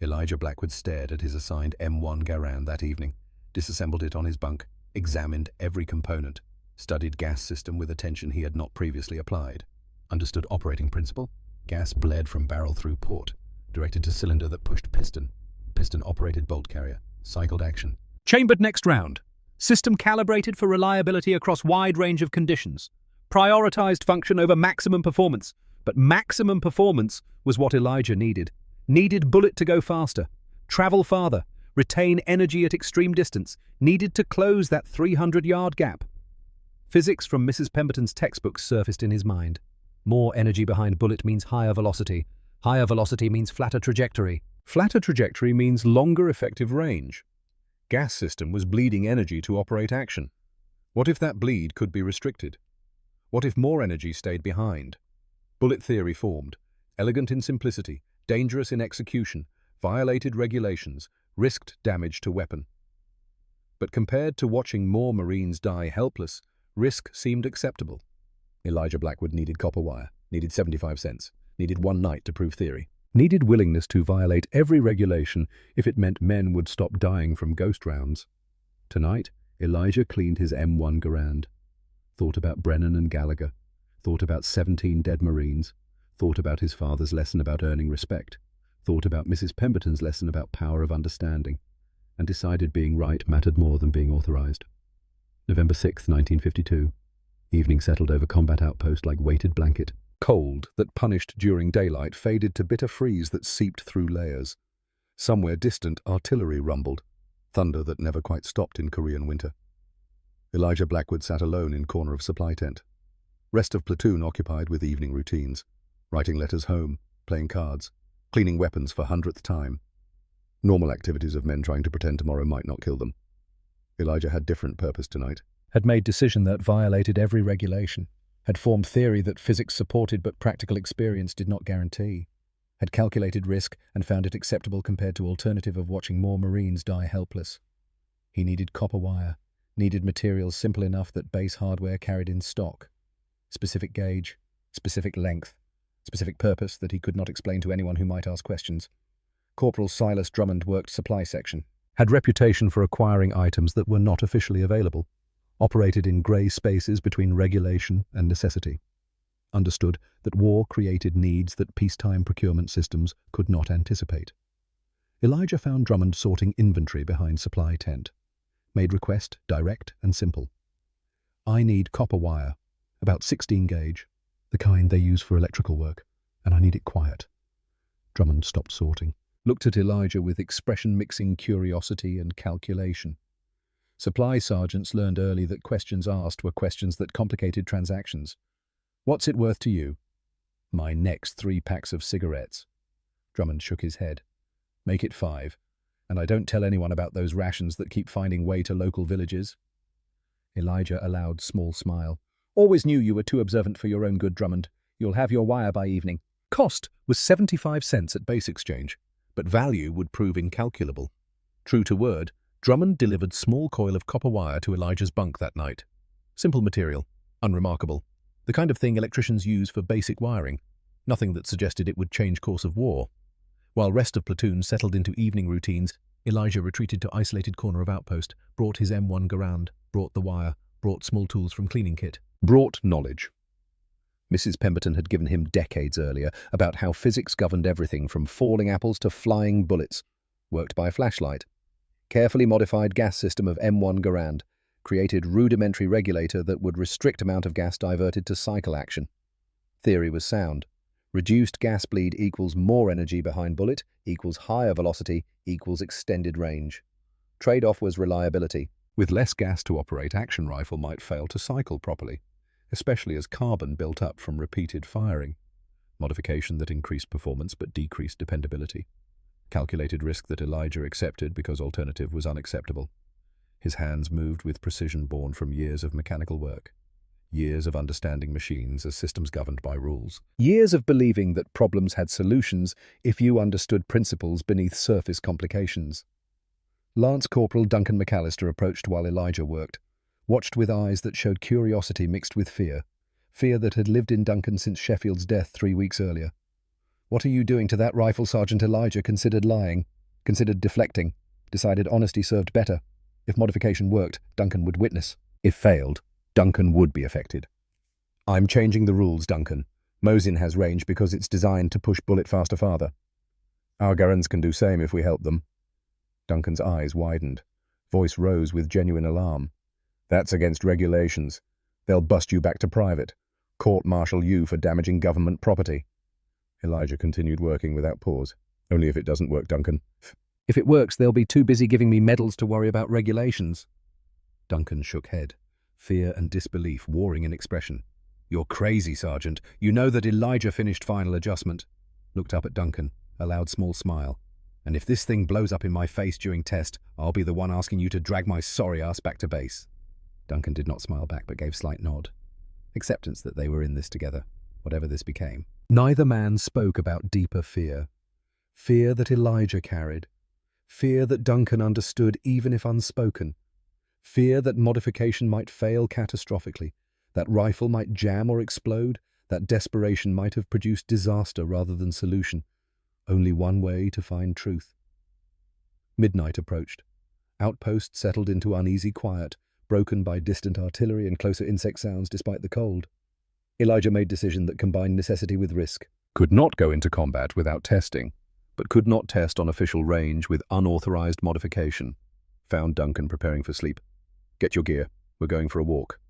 Elijah Blackwood stared at his assigned M1 Garand that evening, disassembled it on his bunk, examined every component, studied gas system with attention he had not previously applied. Understood operating principle: gas bled from barrel through port, directed to cylinder that pushed piston. Piston operated bolt carrier, cycled action. Chambered next round. System calibrated for reliability across wide range of conditions. Prioritized function over maximum performance. But maximum performance was what Elijah needed. Needed bullet to go faster, travel farther, retain energy at extreme distance, needed to close that 300-yard gap. Physics from Mrs. Pemberton's textbooks surfaced in his mind. More energy behind bullet means higher velocity. Higher velocity means flatter trajectory. Flatter trajectory means longer effective range. Gas system was bleeding energy to operate action. What if that bleed could be restricted? What if more energy stayed behind? Bullet theory formed, elegant in simplicity, dangerous in execution, violated regulations, risked damage to weapon. But compared to watching more Marines die helpless, risk seemed acceptable. Elijah Blackwood needed copper wire, needed 75 cents, needed one night to prove theory, needed willingness to violate every regulation if it meant men would stop dying from ghost rounds. Tonight, Elijah cleaned his M1 Garand, thought about Brennan and Gallagher, thought about 17 dead Marines, thought about his father's lesson about earning respect, thought about Mrs. Pemberton's lesson about power of understanding, and decided being right mattered more than being authorized. November 6, 1952. Evening settled over combat outpost like weighted blanket. Cold that punished during daylight faded to bitter freeze that seeped through layers. Somewhere distant, artillery rumbled, thunder that never quite stopped in Korean winter. Elijah Blackwood sat alone in corner of supply tent. Rest of platoon occupied with evening routines, writing letters home, playing cards, cleaning weapons for 100th time. Normal activities of men trying to pretend tomorrow might not kill them. Elijah had different purpose tonight. Had made decision that violated every regulation. Had formed theory that physics supported but practical experience did not guarantee. Had calculated risk and found it acceptable compared to alternative of watching more Marines die helpless. He needed copper wire, needed materials simple enough that base hardware carried in stock. Specific gauge, specific length, specific purpose that he could not explain to anyone who might ask questions. Corporal Silas Drummond worked supply section. Had reputation for acquiring items that were not officially available. Operated in grey spaces between regulation and necessity. Understood that war created needs that peacetime procurement systems could not anticipate. Elijah found Drummond sorting inventory behind supply tent. Made request direct and simple. I need copper wire, about 16 gauge, the kind they use for electrical work, and I need it quiet. Drummond stopped sorting, looked at Elijah with expression-mixing curiosity and calculation. Supply sergeants learned early that questions asked were questions that complicated transactions. What's it worth to you? My next 3 packs of cigarettes. Drummond shook his head. Make it 5, and I don't tell anyone about those rations that keep finding way to local villages. Elijah allowed small smile. Always knew you were too observant for your own good, Drummond. You'll have your wire by evening. Cost was 75 cents at base exchange, but value would prove incalculable. True to word, Drummond delivered small coil of copper wire to Elijah's bunk that night. Simple material, unremarkable. The kind of thing electricians use for basic wiring. Nothing that suggested it would change course of war. While rest of platoon settled into evening routines, Elijah retreated to isolated corner of outpost, brought his M1 Garand, brought the wire, brought small tools from cleaning kit. Brought knowledge. Mrs. Pemberton had given him decades earlier about how physics governed everything from falling apples to flying bullets. Worked by flashlight. Carefully modified gas system of M1 Garand, created rudimentary regulator that would restrict amount of gas diverted to cycle action. Theory was sound. Reduced gas bleed equals more energy behind bullet, equals higher velocity, equals extended range. Trade-off was reliability. With less gas to operate, action rifle might fail to cycle properly, especially as carbon built up from repeated firing. Modification that increased performance but decreased dependability. Calculated risk that Elijah accepted because alternative was unacceptable. His hands moved with precision born from years of mechanical work, years of understanding machines as systems governed by rules. Years of believing that problems had solutions if you understood principles beneath surface complications. Lance Corporal Duncan McAllister approached while Elijah worked, watched with eyes that showed curiosity mixed with fear, fear that had lived in Duncan since Sheffield's death 3 weeks earlier. "What are you doing to that rifle?" Sergeant Elijah considered lying, considered deflecting, decided honesty served better. If modification worked, Duncan would witness. If failed, Duncan would be affected. "I'm changing the rules, Duncan. Mosin has range because it's designed to push bullet faster farther. Our Garans can do same if we help them." Duncan's eyes widened. Voice rose with genuine alarm. "That's against regulations. They'll bust you back to private. Court-martial you for damaging government property." Elijah continued working without pause. "Only if it doesn't work, Duncan." "If it works, they'll be too busy giving me medals to worry about regulations." Duncan shook head, fear and disbelief warring in expression. "You're crazy, Sergeant. You know that Elijah finished final adjustment." Looked up at Duncan, a loud small smile. "And if this thing blows up in my face during test, I'll be the one asking you to drag my sorry ass back to base." Duncan did not smile back but gave slight nod. Acceptance that they were in this together, whatever this became. Neither man spoke about deeper fear. Fear that Elijah carried. Fear that Duncan understood even if unspoken. Fear that modification might fail catastrophically, that rifle might jam or explode, that desperation might have produced disaster rather than solution. Only one way to find truth. Midnight approached. Outposts settled into uneasy quiet, broken by distant artillery and closer insect sounds despite the cold. Elijah made decision that combined necessity with risk. Could not go into combat without testing, but could not test on official range with unauthorized modification. Found Duncan preparing for sleep. "Get your gear. We're going for a walk."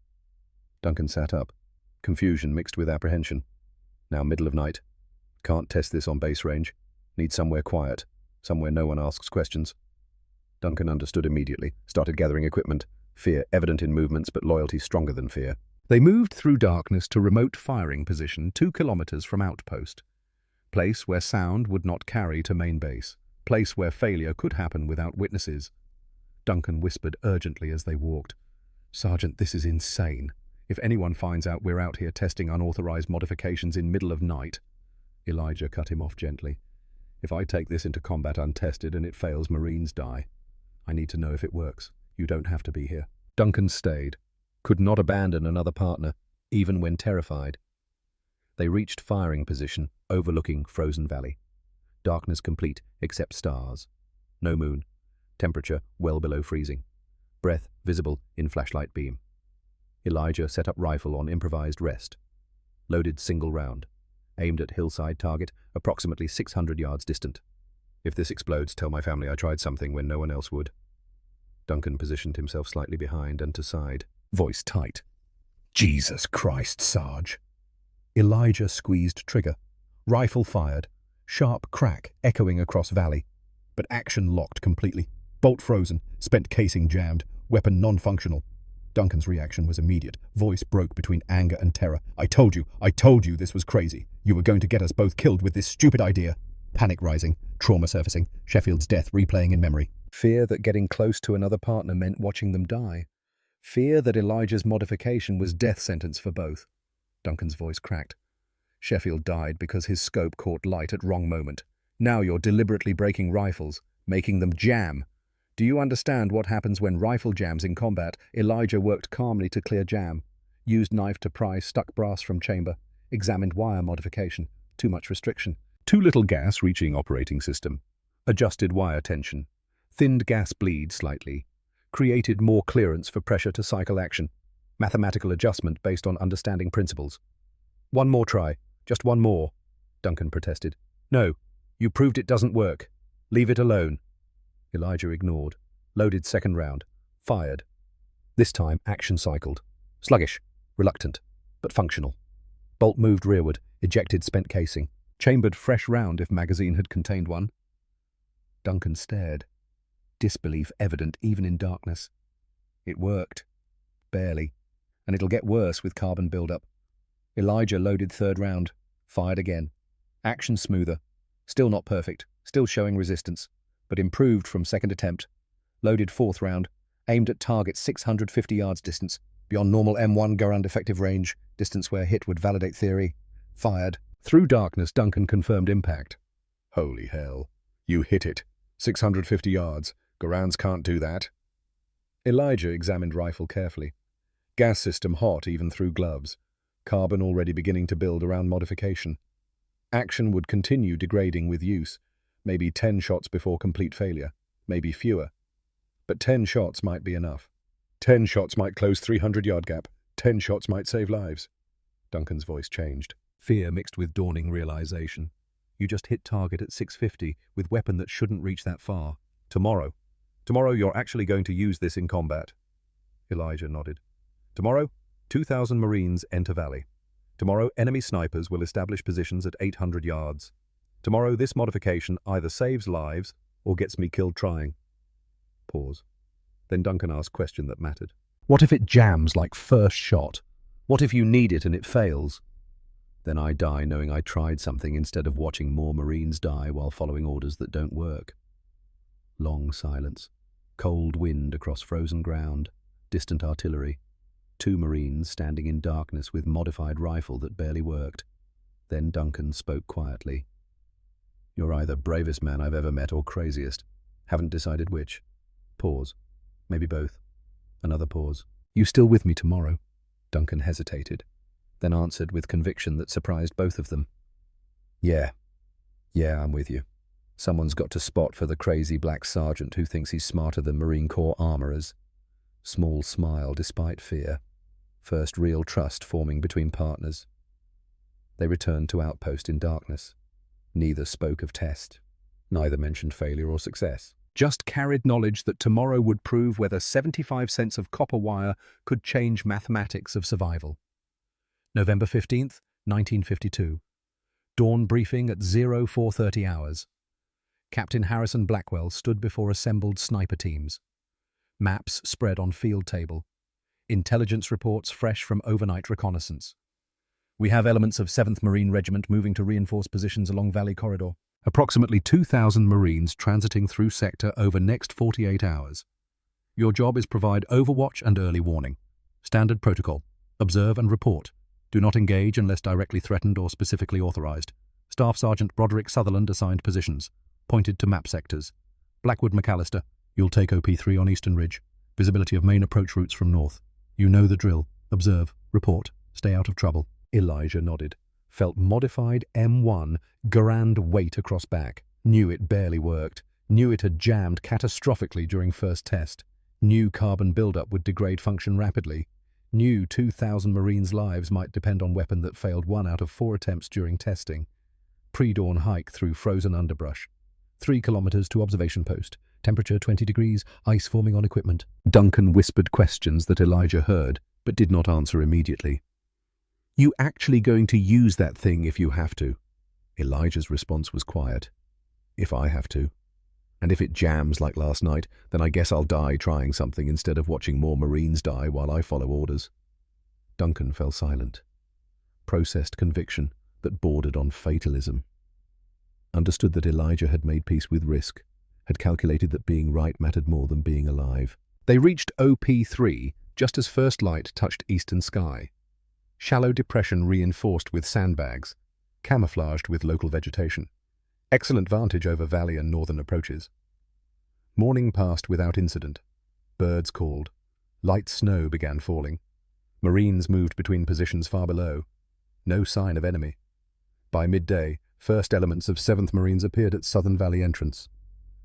Duncan sat up, confusion mixed with apprehension. Now middle of night. Can't test this on base range. Need somewhere quiet, somewhere no one asks questions. Duncan understood immediately, started gathering equipment, fear evident in movements but loyalty stronger than fear. They moved through darkness to remote firing position 2 kilometers from outpost. Place where sound would not carry to main base. Place where failure could happen without witnesses. Duncan whispered urgently as they walked. "Sergeant, this is insane. If anyone finds out we're out here testing unauthorized modifications in middle of night..." Elijah cut him off gently. "If I take this into combat untested and it fails, Marines die. I need to know if it works. You don't have to be here." Duncan stayed. Could not abandon another partner, even when terrified. They reached firing position, overlooking Frozen Valley. Darkness complete, except stars. No moon. Temperature well below freezing. Breath visible in flashlight beam. Elijah set up rifle on improvised rest. Loaded single round. Aimed at hillside target, approximately 600 yards distant. "If this explodes, tell my family I tried something when no one else would." Duncan positioned himself slightly behind and to side. Voice tight. "Jesus Christ, Sarge." Elijah squeezed trigger. Rifle fired. Sharp crack echoing across valley. But action locked completely. Bolt frozen. Spent casing jammed. Weapon non-functional. Duncan's reaction was immediate. Voice broke between anger and terror. I told you this was crazy. You were going to get us both killed with this stupid idea." Panic rising. Trauma surfacing. Sheffield's death replaying in memory. Fear that getting close to another partner meant watching them die. Fear that Elijah's modification was death sentence for both. Duncan's voice cracked. "Sheffield died because his scope caught light at wrong moment. Now you're deliberately breaking rifles, making them jam. Do you understand what happens when rifle jams in combat?" Elijah worked calmly to clear jam. Used knife to pry stuck brass from chamber. Examined wire modification. Too much restriction. Too little gas reaching operating system. Adjusted wire tension. Thinned gas bleed slightly. Created more clearance for pressure to cycle action. Mathematical adjustment based on understanding principles. "One more try. Just one more," Duncan protested. "No, you proved it doesn't work. Leave it alone." Elijah ignored. Loaded second round. Fired. This time action cycled. Sluggish. Reluctant. But functional. Bolt moved rearward. Ejected spent casing. Chambered fresh round if magazine had contained one. Duncan stared. Disbelief evident even in darkness. It worked. Barely. And it'll get worse with carbon build-up. Elijah loaded third round. Fired again. Action smoother. Still not perfect. Still showing resistance. But improved from second attempt. Loaded fourth round. aimed at targets 650 yards distance, beyond normal M1 Garand effective range, distance where hit would validate theory. Fired. Through darkness, Duncan confirmed impact. Holy hell. You hit it. 650 yards. Garands can't do that. Elijah examined rifle carefully. Gas system hot even through gloves. Carbon already beginning to build around modification. Action would continue degrading with use. Maybe 10 shots before complete failure. Maybe fewer. But 10 shots might be enough. 10 shots might close 300-yard gap. 10 shots might save lives. Duncan's voice changed. Fear mixed with dawning realization. You just hit target at 650 with weapon that shouldn't reach that far. Tomorrow you're actually going to use this in combat. Elijah nodded. Tomorrow, 2,000 Marines enter Valley. Tomorrow, enemy snipers will establish positions at 800 yards. Tomorrow, this modification either saves lives or gets me killed trying. Pause. Then Duncan asked a question that mattered. What if it jams like first shot? What if you need it and it fails? Then I die knowing I tried something instead of watching more Marines die while following orders that don't work. Long silence. Cold wind across frozen ground. Distant artillery. 2 Marines standing in darkness with modified rifle that barely worked. Then Duncan spoke quietly. You're either bravest man I've ever met or craziest. Haven't decided which. Pause. Maybe both. Another pause. You still with me tomorrow? Duncan hesitated, then answered with conviction that surprised both of them. Yeah, I'm with you. Someone's got to spot for the crazy black sergeant who thinks he's smarter than Marine Corps armourers. Small smile despite fear. First real trust forming between partners. They returned to outpost in darkness. Neither spoke of test. Neither mentioned failure or success. Just carried knowledge that tomorrow would prove whether 75 cents of copper wire could change mathematics of survival. November 15th, 1952. Dawn briefing at 0430 hours. Captain Harrison Blackwell stood before assembled sniper teams. Maps spread on field table. Intelligence reports fresh from overnight reconnaissance. We have elements of 7th Marine Regiment moving to reinforce positions along Valley Corridor. Approximately 2,000 Marines transiting through sector over next 48 hours. Your job is provide overwatch and early warning. Standard protocol. Observe and report. Do not engage unless directly threatened or specifically authorized. Staff Sergeant Broderick Sutherland assigned positions. Pointed to map sectors. Blackwood McAllister, you'll take OP3 on Eastern Ridge. Visibility of main approach routes from north. You know the drill. Observe. Report. Stay out of trouble. Elijah nodded. Felt modified M1 Garand weight across back. Knew it barely worked. Knew it had jammed catastrophically during first test. Knew carbon buildup would degrade function rapidly. Knew 2,000 Marines' lives might depend on weapon that failed 1 out of 4 attempts during testing. Pre-dawn hike through frozen underbrush. 3 kilometers to observation post. Temperature 20 degrees, ice forming on equipment. Duncan whispered questions that Elijah heard, but did not answer immediately. You actually going to use that thing if you have to? Elijah's response was quiet. If I have to. And if it jams like last night, then I guess I'll die trying something instead of watching more Marines die while I follow orders. Duncan fell silent. Processed conviction that bordered on fatalism. Understood that Elijah had made peace with risk, had calculated that being right mattered more than being alive. They reached OP3 just as first light touched eastern sky. Shallow depression reinforced with sandbags, camouflaged with local vegetation. Excellent vantage over valley and northern approaches. Morning passed without incident. Birds called. Light snow began falling. Marines moved between positions far below. No sign of enemy. By midday, first elements of 7th Marines appeared at Southern Valley entrance.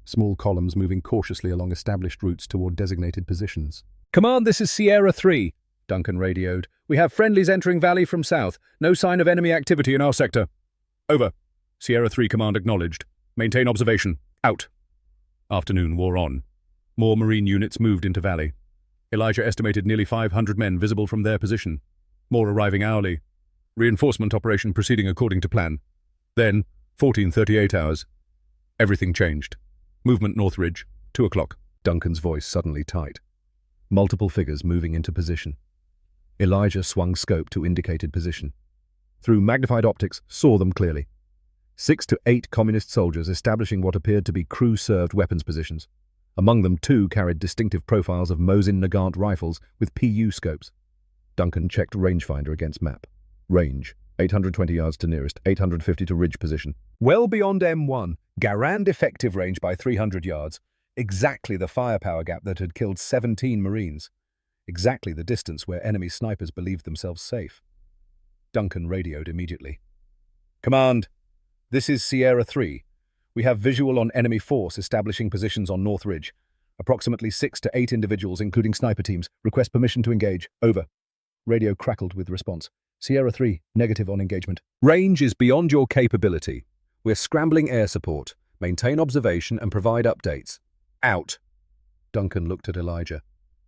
Small columns moving cautiously along established routes toward designated positions. Command, this is Sierra 3, Duncan radioed. We have friendlies entering Valley from south. No sign of enemy activity in our sector. Over. Sierra 3 command acknowledged. Maintain observation. Out. Afternoon wore on. More Marine units moved into Valley. Elijah estimated nearly 500 men visible from their position. More arriving hourly. Reinforcement operation proceeding according to plan. Then, 14:38 hours. Everything changed. Movement North Ridge, 2 o'clock. Duncan's voice suddenly tight. Multiple figures moving into position. Elijah swung scope to indicated position. Through magnified optics, saw them clearly. 6 to 8 communist soldiers establishing what appeared to be crew-served weapons positions. Among them, 2 carried distinctive profiles of Mosin Nagant rifles with PU scopes. Duncan checked rangefinder against map. Range, 820 yards to nearest, 850 to ridge position. Well beyond M1, Garand effective range by 300 yards. Exactly the firepower gap that had killed 17 Marines. Exactly the distance where enemy snipers believed themselves safe. Duncan radioed immediately. Command, this is Sierra 3. We have visual on enemy force establishing positions on North Ridge. Approximately 6 to 8 individuals, including sniper teams. Request permission to engage. Over. Radio crackled with response. Sierra 3, negative on engagement. Range is beyond your capability. We're scrambling air support. Maintain observation and provide updates. Out. Duncan looked at Elijah.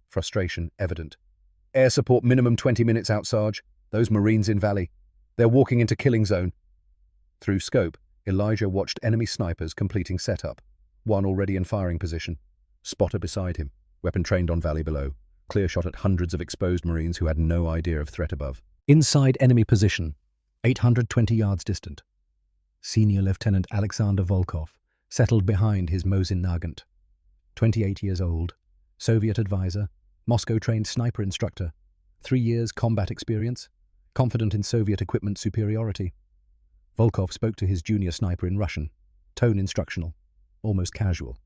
Frustration evident. Air support minimum 20 minutes out, Sarge. Those Marines in Valley. They're walking into killing zone. Through scope, Elijah watched enemy snipers completing setup. One already in firing position. Spotter beside him. Weapon trained on Valley below. Clear shot at hundreds of exposed Marines who had no idea of threat above. Inside enemy position. 820 yards distant. Senior Lieutenant Alexander Volkov settled behind his Mosin Nagant. 28 years old. Soviet advisor. Moscow-trained sniper instructor. 3 years combat experience. Confident in Soviet equipment superiority. Volkov spoke to his junior sniper in Russian. Tone instructional. Almost casual.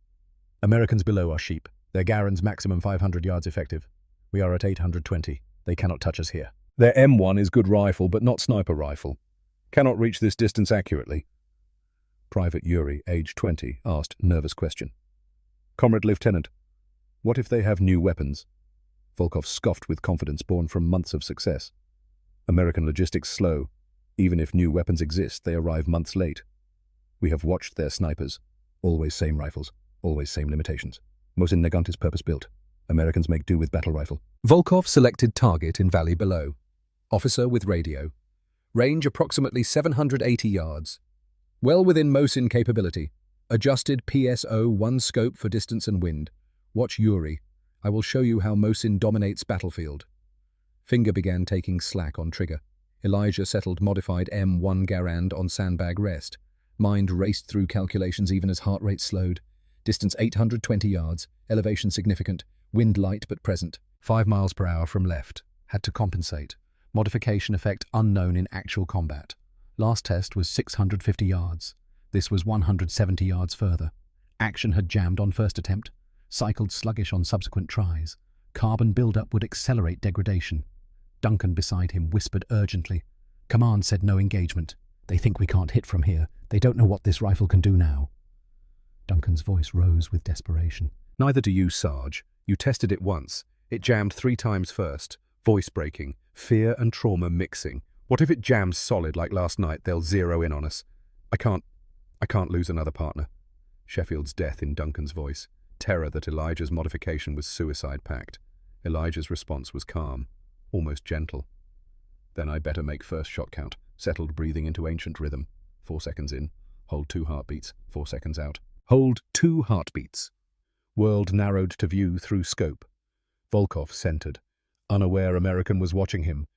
Americans below are sheep. Their Garan's maximum 500 yards effective. We are at 820. They cannot touch us here. Their M1 is good rifle, but not sniper rifle. Cannot reach this distance accurately. Private Yuri, age 20, asked nervous question. Comrade Lieutenant, what if they have new weapons? Volkov scoffed with confidence born from months of success. American logistics slow. Even if new weapons exist, they arrive months late. We have watched their snipers. Always same rifles. Always same limitations. Mosin Nagant is purpose-built. Americans make do with battle rifle. Volkov selected target in Valley below. Officer with radio. Range approximately 780 yards. Well within Mosin capability. Adjusted PSO-1 scope for distance and wind. Watch Yuri. I will show you how Mosin dominates battlefield. Finger began taking slack on trigger. Elijah settled modified M1 Garand on sandbag rest. Mind raced through calculations even as heart rate slowed. Distance 820 yards. Elevation significant. Wind light but present. 5 miles per hour from left. Had to compensate. Modification effect unknown in actual combat. Last test was 650 yards. This was 170 yards further. Action had jammed on first attempt. Cycled sluggish on subsequent tries. Carbon buildup would accelerate degradation. Duncan beside him whispered urgently. Command said no engagement. They think we can't hit from here. They don't know what this rifle can do now. Duncan's voice rose with desperation. Neither do you, Sarge. You tested it once. It jammed 3 times first. Voice breaking. Fear and trauma mixing. What if it jams solid like last night? They'll zero in on us. I can't lose another partner. Sheffield's death in Duncan's voice. Terror that Elijah's modification was suicide-packed. Elijah's response was calm. Almost gentle. Then I better make first shot count. Settled breathing into ancient rhythm. 4 seconds in. Hold 2 heartbeats. 4 seconds out. Hold 2 heartbeats. World narrowed to view through scope. Volkov centered. Unaware American was watching him.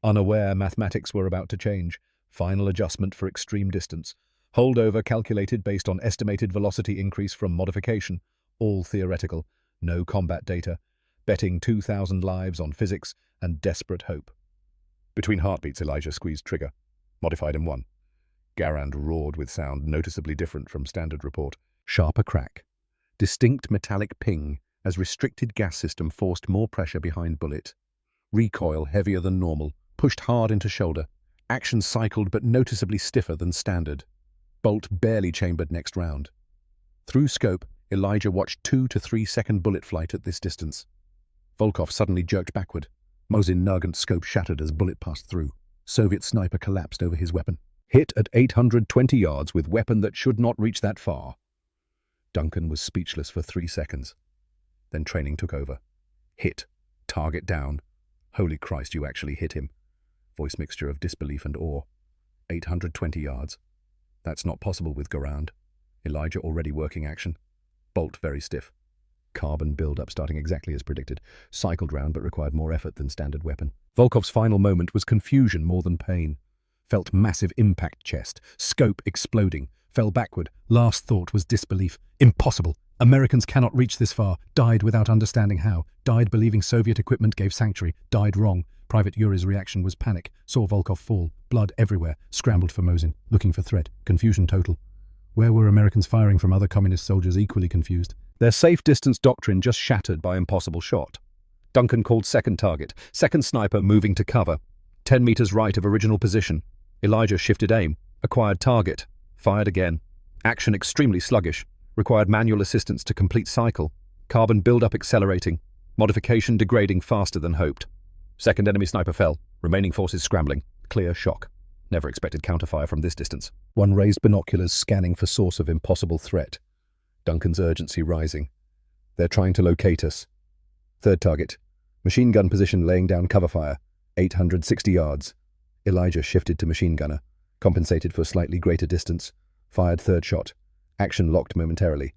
Unaware mathematics were about to change. Final adjustment for extreme distance. Holdover calculated based on estimated velocity increase from modification. All theoretical. No combat data. Betting 2,000 lives on physics and desperate hope. Between heartbeats, Elijah squeezed trigger. Modified in 1. Garand roared with sound noticeably different from standard report. Sharper crack. Distinct metallic ping as restricted gas system forced more pressure behind bullet. Recoil heavier than normal. Pushed hard into shoulder. Action cycled but noticeably stiffer than standard. Bolt barely chambered next round. Through scope, Elijah watched 2 to 3 second bullet flight at this distance. Volkov suddenly jerked backward. Mosin Nagant's scope shattered as bullet passed through. Soviet sniper collapsed over his weapon. Hit at 820 yards with weapon that should not reach that far. Duncan was speechless for 3 seconds. Then training took over. Hit. Target down. Holy Christ, you actually hit him. Voice mixture of disbelief and awe. 820 yards. That's not possible with Garand. Elijah already working action. Bolt very stiff. Carbon build-up starting exactly as predicted. Cycled round but required more effort than standard weapon. Volkov's final moment was confusion more than pain. Felt massive impact chest. Scope exploding. Fell backward. Last thought was disbelief. Impossible. Americans cannot reach this far. Died without understanding how. Died believing Soviet equipment gave sanctuary. Died wrong. Private Yuri's reaction was panic. Saw Volkov fall. Blood everywhere. Scrambled for Mosin. Looking for threat. Confusion total. Where were Americans firing from other communist soldiers equally confused? Their safe distance doctrine just shattered by impossible shot. Duncan called second target. Second sniper moving to cover. 10 meters right of original position. Elijah shifted aim. Acquired target. Fired again. Action extremely sluggish. Required manual assistance to complete cycle. Carbon build-up accelerating. Modification degrading faster than hoped. Second enemy sniper fell. Remaining forces scrambling. Clear shock. Never expected counterfire from this distance. One raised binoculars scanning for source of impossible threat. Duncan's urgency rising. They're trying to locate us. Third target. Machine gun position laying down cover fire. 860 yards. Elijah shifted to machine gunner. Compensated for slightly greater distance. Fired third shot. Action locked momentarily.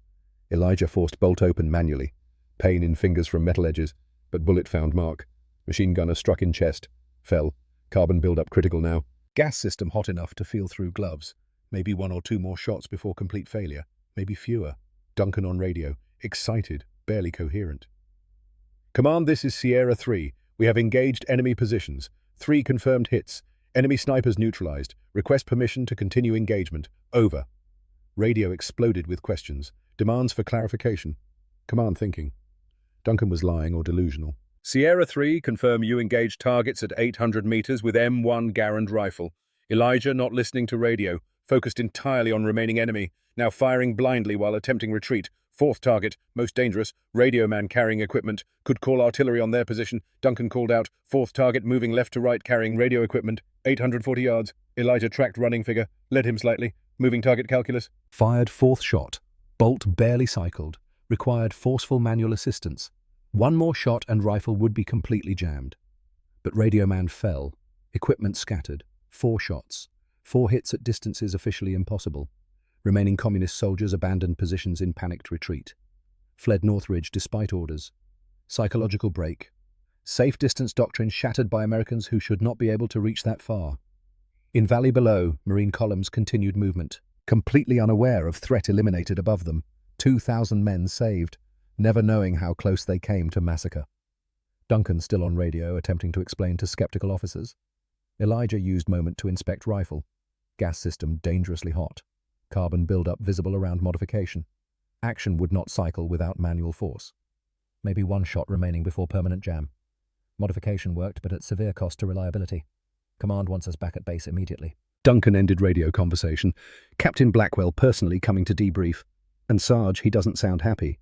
Elijah forced bolt open manually. Pain in fingers from metal edges, but bullet found mark. Machine gunner struck in chest. Fell. Carbon build-up critical now. Gas system hot enough to feel through gloves. Maybe 1 or 2 more shots before complete failure. Maybe fewer. Duncan on radio. Excited. Barely coherent. Command, this is Sierra 3. We have engaged enemy positions. 3 confirmed hits. Enemy snipers neutralized. Request permission to continue engagement. Over. Radio exploded with questions. Demands for clarification. Command thinking. Duncan was lying or delusional. Sierra 3, confirm you engaged targets at 800 meters with M1 Garand rifle. Elijah not listening to radio. Focused entirely on remaining enemy. Now firing blindly while attempting retreat. Fourth target, most dangerous, radio man carrying equipment. Could call artillery on their position. Duncan called out. Fourth target moving left to right carrying radio equipment. 840 yards. Elijah tracked running figure. Led him slightly. Moving target calculus. Fired fourth shot. Bolt barely cycled. Required forceful manual assistance. 1 more shot and rifle would be completely jammed. But radio man fell. Equipment scattered. 4 shots. 4 hits at distances officially impossible. Remaining communist soldiers abandoned positions in panicked retreat. Fled Northridge despite orders. Psychological break. Safe distance doctrine shattered by Americans who should not be able to reach that far. In valley below, Marine columns continued movement. Completely unaware of threat eliminated above them. 2,000 men saved, never knowing how close they came to massacre. Duncan still on radio, attempting to explain to skeptical officers. Elijah used moment to inspect rifle. Gas system dangerously hot. Carbon build-up visible around modification. Action would not cycle without manual force. Maybe 1 shot remaining before permanent jam. Modification worked, but at severe cost to reliability. Command wants us back at base immediately. Duncan ended radio conversation. Captain Blackwell personally coming to debrief. And Sarge, he doesn't sound happy.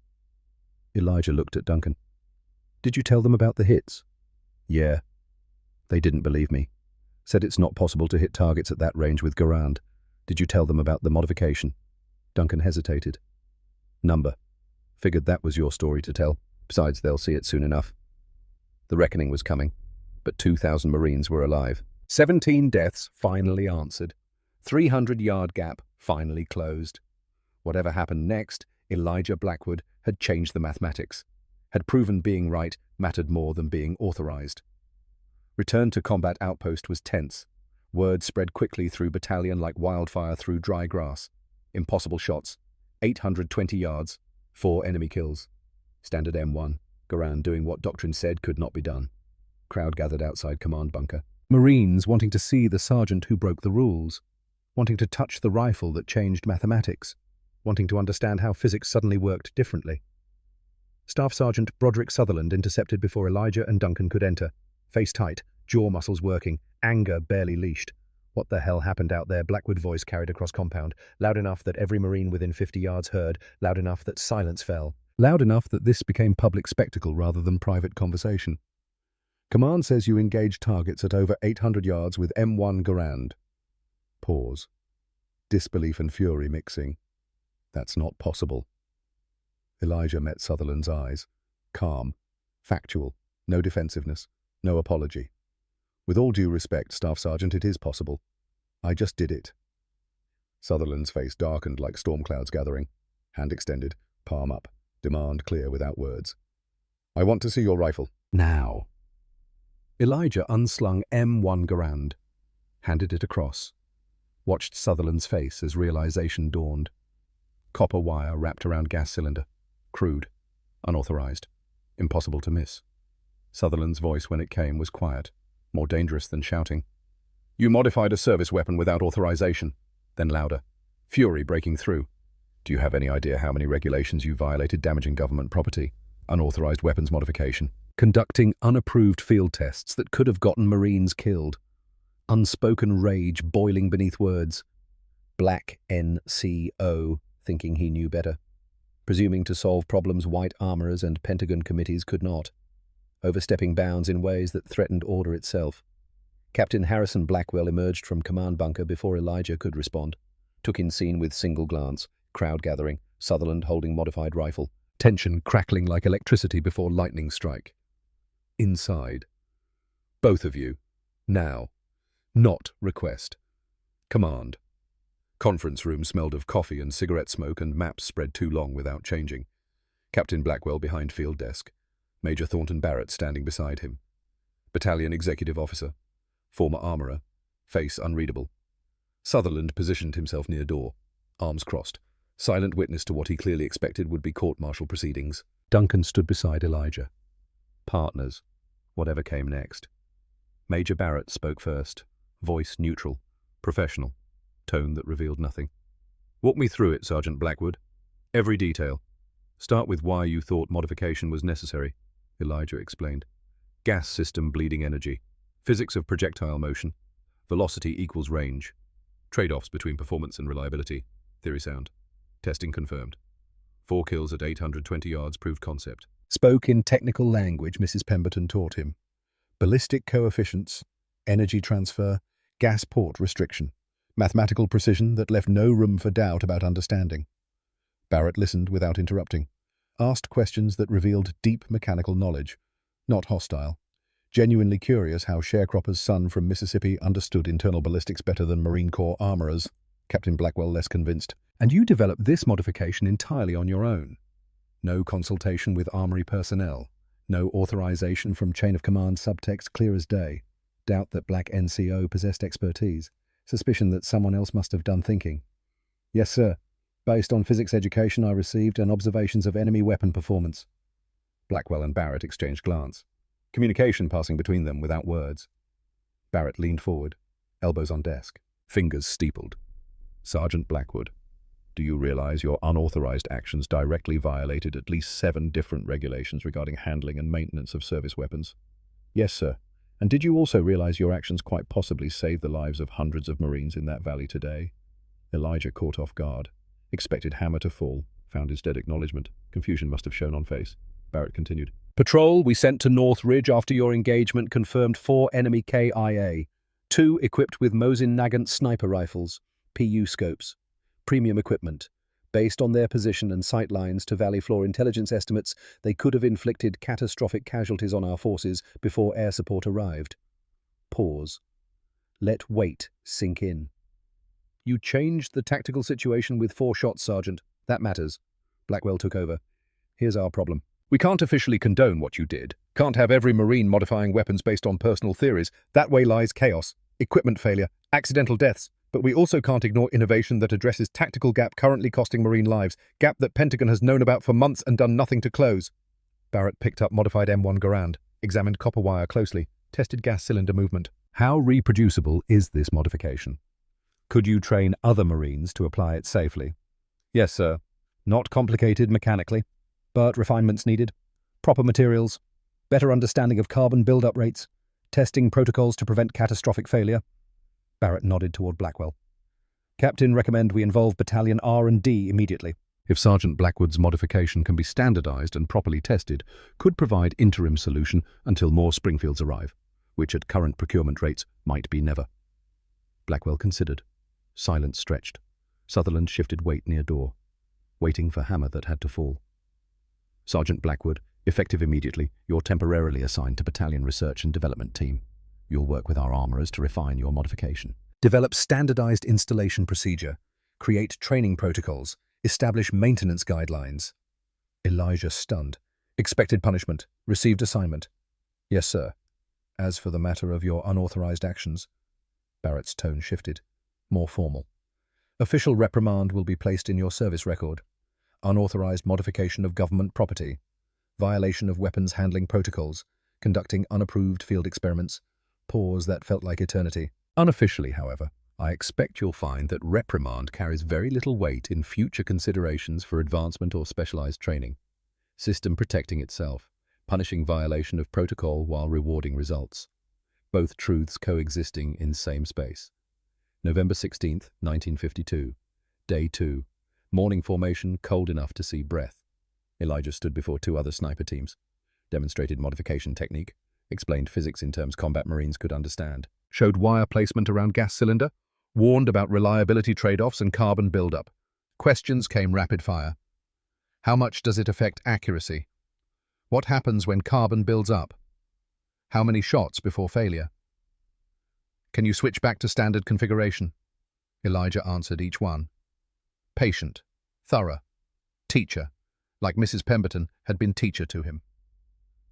Elijah looked at Duncan. Did you tell them about the hits? Yeah. They didn't believe me. Said it's not possible to hit targets at that range with Garand. Did you tell them about the modification? Duncan hesitated. Number. Figured that was your story to tell. Besides, they'll see it soon enough. The reckoning was coming, but 2,000 Marines were alive. 17 deaths finally answered. 300-yard gap finally closed. Whatever happened next, Elijah Blackwood had changed the mathematics. Had proven being right mattered more than being authorized. Return to combat outpost was tense. Word spread quickly through battalion like wildfire through dry grass. Impossible shots. 820 yards. 4 enemy kills. Standard M1. Garand doing what doctrine said could not be done. Crowd gathered outside command bunker. Marines wanting to see the sergeant who broke the rules. Wanting to touch the rifle that changed mathematics. Wanting to understand how physics suddenly worked differently. Staff Sergeant Broderick Sutherland intercepted before Elijah and Duncan could enter. Face tight, jaw muscles working, anger barely leashed. What the hell happened out there? Blackwood voice carried across compound, loud enough that every Marine within 50 yards heard, loud enough that silence fell. Loud enough that this became public spectacle rather than private conversation. Command says you engaged targets at over 800 yards with M1 Garand. Pause. Disbelief and fury mixing. That's not possible. Elijah met Sutherland's eyes. Calm. Factual. No defensiveness. No apology. With all due respect, Staff Sergeant, it is possible. I just did it. Sutherland's face darkened like storm clouds gathering. Hand extended. Palm up. Demand clear without words. I want to see your rifle. Now. Elijah unslung M1 Garand. Handed it across. Watched Sutherland's face as realization dawned. Copper wire wrapped around gas cylinder. Crude, unauthorized, impossible to miss. Sutherland's voice, when it came, was quiet, more dangerous than shouting. You modified a service weapon without authorization. Then louder. Fury breaking through. Do you have any idea how many regulations you violated, damaging government property? Unauthorized weapons modification. Conducting unapproved field tests that could have gotten Marines killed. Unspoken rage boiling beneath words. Black NCO, thinking he knew better. Presuming to solve problems white armorers and Pentagon committees could not. Overstepping bounds in ways that threatened order itself. Captain Harrison Blackwell emerged from command bunker before Elijah could respond. Took in scene with single glance. Crowd gathering. Sutherland holding modified rifle. Tension crackling like electricity before lightning strike. Inside. Both of you. Now. Not request. Command. Conference room smelled of coffee and cigarette smoke, and maps spread too long without changing. Captain Blackwell behind field desk. Major Thornton Barrett standing beside him. Battalion executive officer. Former armourer. Face unreadable. Sutherland positioned himself near door. Arms crossed. Silent witness to what he clearly expected would be court-martial proceedings. Duncan stood beside Elijah. Partners. Whatever came next. Major Barrett spoke first. Voice neutral. Professional. Tone that revealed nothing. Walk me through it, Sergeant Blackwood. Every detail. Start with why you thought modification was necessary, Elijah explained. Gas system bleeding energy. Physics of projectile motion. Velocity equals range. Trade-offs between performance and reliability. Theory sound. Testing confirmed. 4 kills at 820 yards proved concept. Spoke in technical language Mrs. Pemberton taught him. Ballistic coefficients, energy transfer, gas port restriction. Mathematical precision that left no room for doubt about understanding. Barrett listened without interrupting. Asked questions that revealed deep mechanical knowledge. Not hostile. Genuinely curious how sharecropper's son from Mississippi understood internal ballistics better than Marine Corps armorers. Captain Blackwell less convinced. And you developed this modification entirely on your own. No consultation with armory personnel. No authorization from chain of command subtext clear as day. Doubt that Black NCO possessed expertise. Suspicion that someone else must have done thinking. Yes, sir. Based on physics education I received and observations of enemy weapon performance. Blackwell and Barrett exchanged glance. Communication passing between them without words. Barrett leaned forward, elbows on desk, fingers steepled. Sergeant Blackwood, do you realize your unauthorized actions directly violated at least 7 different regulations regarding handling and maintenance of service weapons? Yes, sir. And did you also realize your actions quite possibly saved the lives of hundreds of Marines in that valley today? Elijah caught off guard. Expected hammer to fall. Found instead acknowledgement. Confusion must have shown on face. Barrett continued. Patrol we sent to North Ridge after your engagement confirmed 4 enemy KIA. 2 equipped with Mosin-Nagant sniper rifles. PU scopes. Premium equipment. Based on their position and sight lines to valley floor intelligence estimates, they could have inflicted catastrophic casualties on our forces before air support arrived. Pause. Let weight sink in. You changed the tactical situation with 4 shots, Sergeant. That matters. Blackwell took over. Here's our problem. We can't officially condone what you did. Can't have every Marine modifying weapons based on personal theories. That way lies chaos, equipment failure, accidental deaths. But we also can't ignore innovation that addresses tactical gap currently costing Marine lives, gap that Pentagon has known about for months and done nothing to close. Barrett picked up modified M1 Garand, examined copper wire closely, tested gas cylinder movement. How reproducible is this modification? Could you train other Marines to apply it safely? Yes, sir. Not complicated mechanically, but refinements needed. Proper materials, better understanding of carbon build-up rates, testing protocols to prevent catastrophic failure. Barrett nodded toward Blackwell. Captain, recommend we involve Battalion R&D immediately. If Sergeant Blackwood's modification can be standardized and properly tested, could provide interim solution until more Springfields arrive, which at current procurement rates might be never. Blackwell considered. Silence stretched. Sutherland shifted weight near door, waiting for hammer that had to fall. Sergeant Blackwood, effective immediately, you're temporarily assigned to Battalion Research and Development Team. You'll work with our armorers to refine your modification. Develop standardized installation procedure. Create training protocols. Establish maintenance guidelines. Elijah stunned. Expected punishment. Received assignment. Yes, sir. As for the matter of your unauthorized actions, Barrett's tone shifted. More formal. Official reprimand will be placed in your service record. unauthorized modification of government property, violation of weapons handling protocols, conducting unapproved field experiments, pause that felt like eternity. Unofficially, however, I expect you'll find that reprimand carries very little weight in future considerations for advancement or specialized training. System protecting itself, punishing violation of protocol while rewarding results. Both truths coexisting in same space. November 16th, 1952. Day 2. Morning formation, cold enough to see breath. Elijah stood before 2 other sniper teams, demonstrated modification technique, explained physics in terms combat Marines could understand, Showed wire placement around gas cylinder, warned about reliability trade-offs and carbon buildup. Questions came rapid fire. How much does it affect accuracy? What happens when carbon builds up? How many shots before failure? Can you switch back to standard configuration? Elijah answered each one. Patient, thorough, teacher, like Mrs. Pemberton had been teacher to him.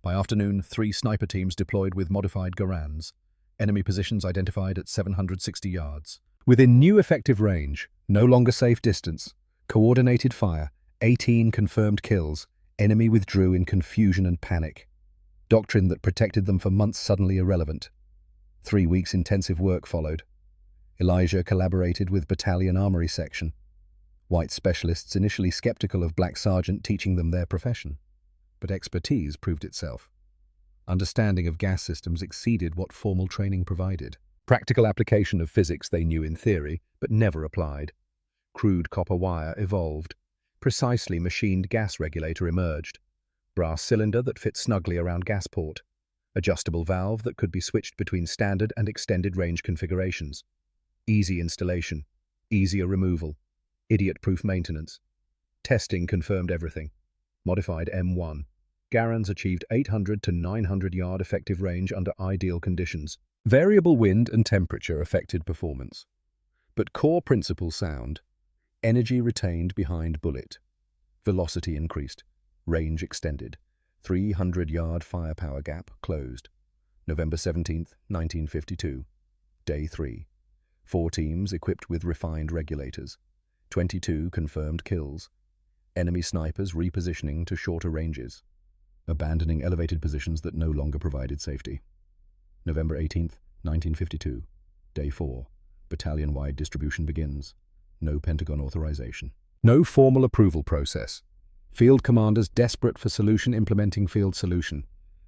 By afternoon, 3 sniper teams deployed with modified Garans. Enemy positions identified at 760 yards. Within new effective range, no longer safe distance, coordinated fire, 18 confirmed kills, enemy withdrew in confusion and panic. Doctrine that protected them for months suddenly irrelevant. 3 weeks intensive work followed. Elijah collaborated with Battalion Armory Section. White specialists initially skeptical of Black Sergeant teaching them their profession. But expertise proved itself. Understanding of gas systems exceeded what formal training provided. Practical application of physics they knew in theory, but never applied. Crude copper wire evolved. Precisely machined gas regulator emerged. Brass cylinder that fit snugly around gas port. Adjustable valve that could be switched between standard and extended range configurations. Easy installation. Easier removal. Idiot-proof maintenance. Testing confirmed everything. Modified M1. Garans achieved 800 to 900 yard effective range under ideal conditions. Variable wind and temperature affected performance. But core principle sound. Energy retained behind bullet. Velocity increased. Range extended. 300 yard firepower gap closed. November 17th, 1952. Day 3. 4 teams equipped with refined regulators. 22 confirmed kills. Enemy snipers repositioning to shorter ranges. Abandoning elevated positions that no longer provided safety. November 18th, 1952. Day 4. Battalion-wide distribution begins. No Pentagon authorization. No formal approval process. Field commanders desperate for solution implementing field solution.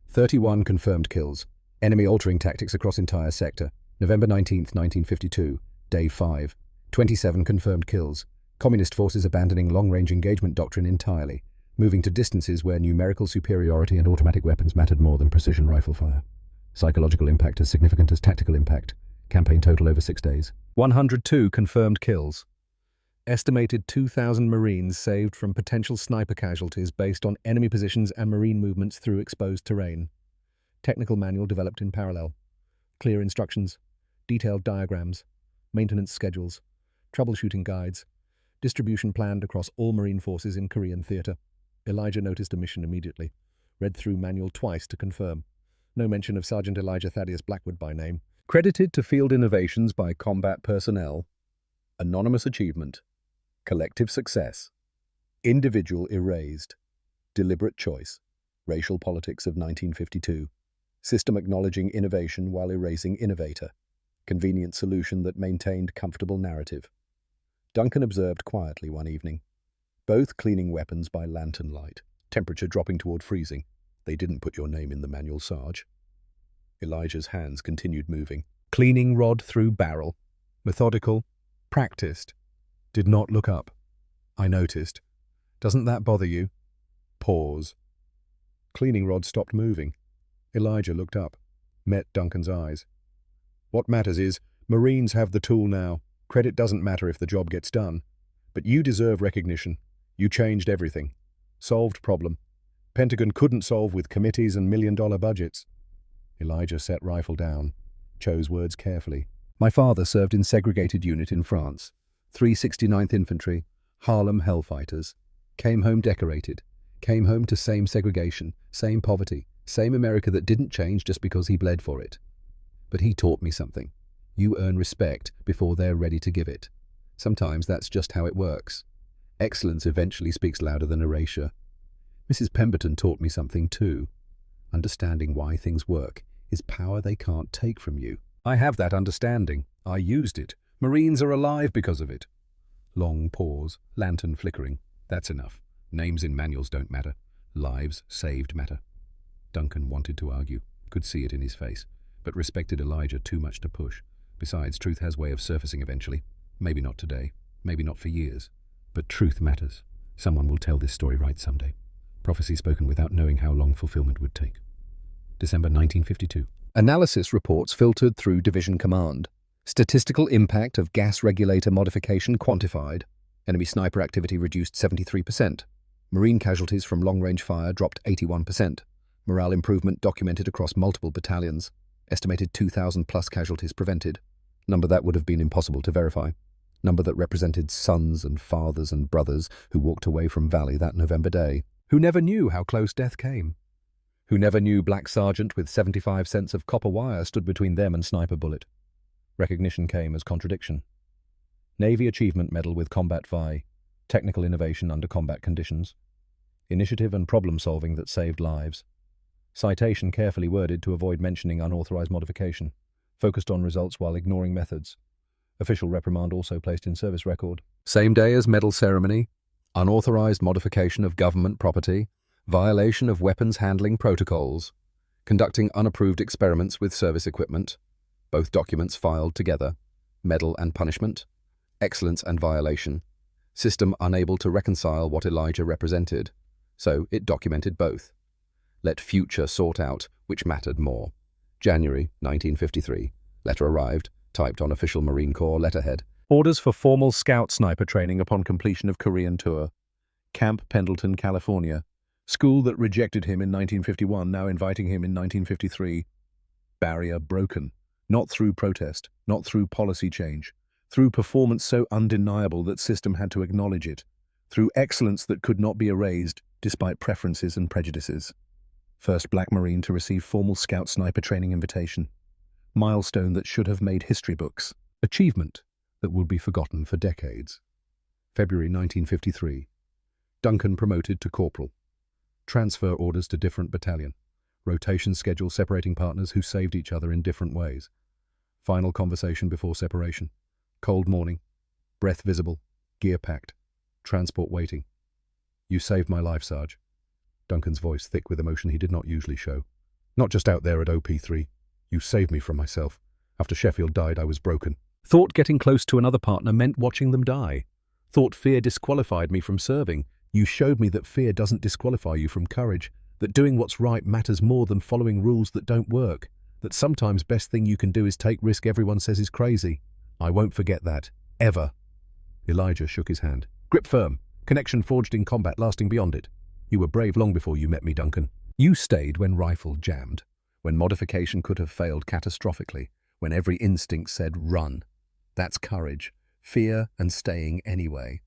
31 confirmed kills. Enemy altering tactics across entire sector. November 19th, 1952. Day 5. 27 confirmed kills. Communist forces abandoning long-range engagement doctrine entirely, moving to distances where numerical superiority and automatic weapons mattered more than precision rifle fire. Psychological impact as significant as tactical impact. Campaign total over 6 days. 102 confirmed kills. Estimated 2,000 Marines saved from potential sniper casualties based on enemy positions and Marine movements through exposed terrain. Technical manual developed in parallel. Clear instructions, detailed diagrams, maintenance schedules, troubleshooting guides, distribution planned across all Marine forces in Korean theater. Elijah noticed omission immediately. Read through manual twice to confirm. No mention of Sergeant Elijah Thaddeus Blackwood by name. Credited to field innovations by combat personnel. Anonymous achievement. Collective success. Individual erased. Deliberate choice. Racial politics of 1952. System acknowledging innovation while erasing innovator. Convenient solution that maintained comfortable narrative. Duncan observed quietly one evening. Both cleaning weapons by lantern light. Temperature dropping toward freezing. They didn't put your name in the manual, Sarge. Elijah's hands continued moving. Cleaning rod through barrel. Methodical. Practiced. Did not look up. I noticed. Doesn't that bother you? Pause. Cleaning rod stopped moving. Elijah looked up. Met Duncan's eyes. What matters is, Marines have the tool now. Credit doesn't matter if the job gets done. But you deserve recognition. You changed everything. Solved problem. Pentagon couldn't solve with committees and million-dollar budgets. Elijah set rifle down. Chose words carefully. My father served in segregated unit in France. 369th Infantry. Harlem Hellfighters. Came home decorated. Came home to same segregation, same poverty, same America that didn't change just because he bled for it. But he taught me something. You earn respect before they're ready to give it. Sometimes that's just how it works. Excellence eventually speaks louder than erasure. Mrs. Pemberton taught me something too. Understanding why things work is power they can't take from you. I have that understanding. I used it. Marines are alive because of it. Long pause, lantern flickering. That's enough. Names in manuals don't matter. Lives saved matter. Duncan wanted to argue, could see it in his face, but respected Elijah too much to push. Besides, truth has a way of surfacing eventually. Maybe not today, maybe not for years. But truth matters. Someone will tell this story right someday. Prophecy spoken without knowing how long fulfillment would take. December 1952. Analysis reports filtered through Division Command. Statistical impact of gas regulator modification quantified. Enemy sniper activity reduced 73%. Marine casualties from long-range fire dropped 81%. Morale improvement documented across multiple battalions. Estimated 2,000 plus casualties prevented. Number that would have been impossible to verify. Number that represented sons and fathers and brothers who walked away from Valley that November day. Who never knew how close death came. Who never knew Black Sergeant with 75 cents of copper wire stood between them and sniper bullet. Recognition came as contradiction. Navy Achievement Medal with Combat VI. Technical innovation under combat conditions. Initiative and problem solving that saved lives. Citation carefully worded to avoid mentioning unauthorized modification. Focused on results while ignoring methods. Official reprimand also placed in service record. Same day as medal ceremony. Unauthorized modification of government property. Violation of weapons handling protocols. Conducting unapproved experiments with service equipment. Both documents filed together. Medal and punishment. Excellence and violation. System unable to reconcile what Elijah represented. So it documented both. Let future sort out which mattered more. January 1953. Letter arrived, typed on official Marine Corps letterhead. Orders for formal scout sniper training upon completion of Korean tour. Camp Pendleton, California. School that rejected him in 1951, now inviting him in 1953. Barrier broken. Not through protest, not through policy change. Through performance so undeniable that system had to acknowledge it. Through excellence that could not be erased, despite preferences and prejudices. First Black Marine to receive formal scout sniper training invitation. Milestone that should have made history books. Achievement that would be forgotten for decades. February 1953. Duncan promoted to corporal. Transfer orders to different battalion. Rotation schedule separating partners who saved each other in different ways. Final conversation before separation. Cold morning. Breath visible. Gear packed. Transport waiting. You saved my life, Sarge. Duncan's voice thick with emotion he did not usually show. Not just out there at OP3. You saved me from myself. After Sheffield died, I was broken. Thought getting close to another partner meant watching them die. Thought fear disqualified me from serving. You showed me that fear doesn't disqualify you from courage, that doing what's right matters more than following rules that don't work, that sometimes best thing you can do is take risk everyone says is crazy. I won't forget that. Ever. Elijah shook his hand. Grip firm. Connection forged in combat lasting beyond it. You were brave long before you met me, Duncan. You stayed when rifle jammed, when modification could have failed catastrophically, when every instinct said run. That's courage, fear and staying anyway.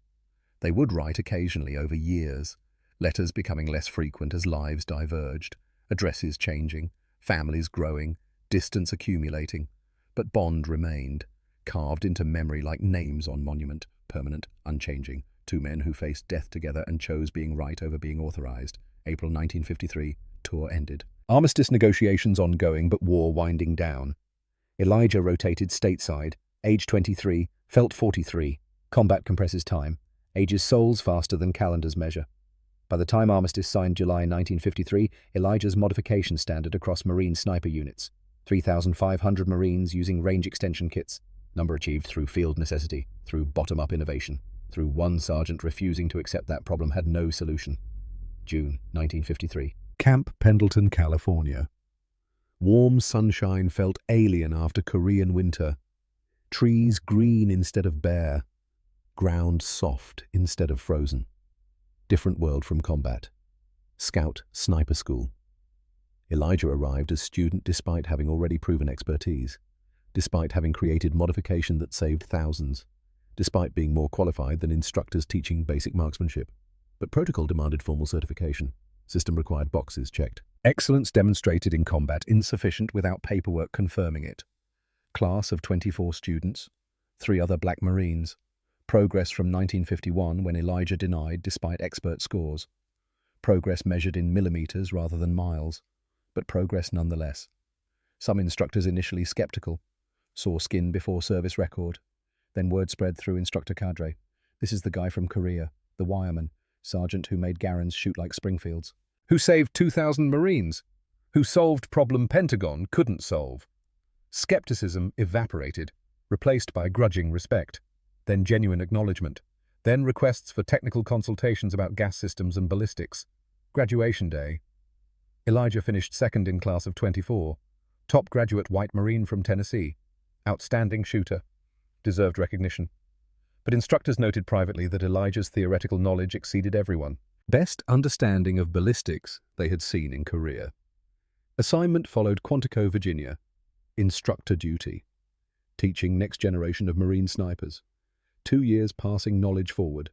They would write occasionally over years, letters becoming less frequent as lives diverged, addresses changing, families growing, distance accumulating, but bond remained, carved into memory like names on monument, permanent, unchanging. Two men who faced death together and chose being right over being authorized. April 1953, tour ended. Armistice negotiations ongoing but war winding down. Elijah rotated stateside, age 23, felt 43. Combat compresses time. Ages souls faster than calendars measure. By the time Armistice signed July 1953, Elijah's modification standard across Marine sniper units. 3,500 Marines using range extension kits. Number achieved through field necessity, through bottom-up innovation. Through one sergeant refusing to accept that problem had no solution. June 1953. Camp Pendleton, California. Warm sunshine felt alien after Korean winter. Trees green instead of bare. Ground soft instead of frozen. Different world from combat. Scout Sniper School. Elijah arrived as student despite having already proven expertise. Despite having created modification that saved thousands. Despite being more qualified than instructors teaching basic marksmanship. But protocol demanded formal certification. System required boxes checked. Excellence demonstrated in combat insufficient without paperwork confirming it. Class of 24 students. 3 other Black Marines. Progress from 1951 when Elijah denied despite expert scores. Progress measured in millimeters rather than miles, but progress nonetheless. Some instructors initially skeptical, saw skin before service record. Then word spread through instructor cadre. This is the guy from Korea, the wireman, sergeant who made Garans shoot like Springfields. Who saved 2,000 Marines? Who solved problem Pentagon couldn't solve? Skepticism evaporated, replaced by grudging respect, then genuine acknowledgement, then requests for technical consultations about gas systems and ballistics. Graduation day. Elijah finished second in class of 24, top graduate white Marine from Tennessee, outstanding shooter, deserved recognition. But instructors noted privately that Elijah's theoretical knowledge exceeded everyone. Best understanding of ballistics they had seen in Korea. Assignment followed Quantico, Virginia. Instructor duty. Teaching next generation of Marine snipers. 2 years passing knowledge forward.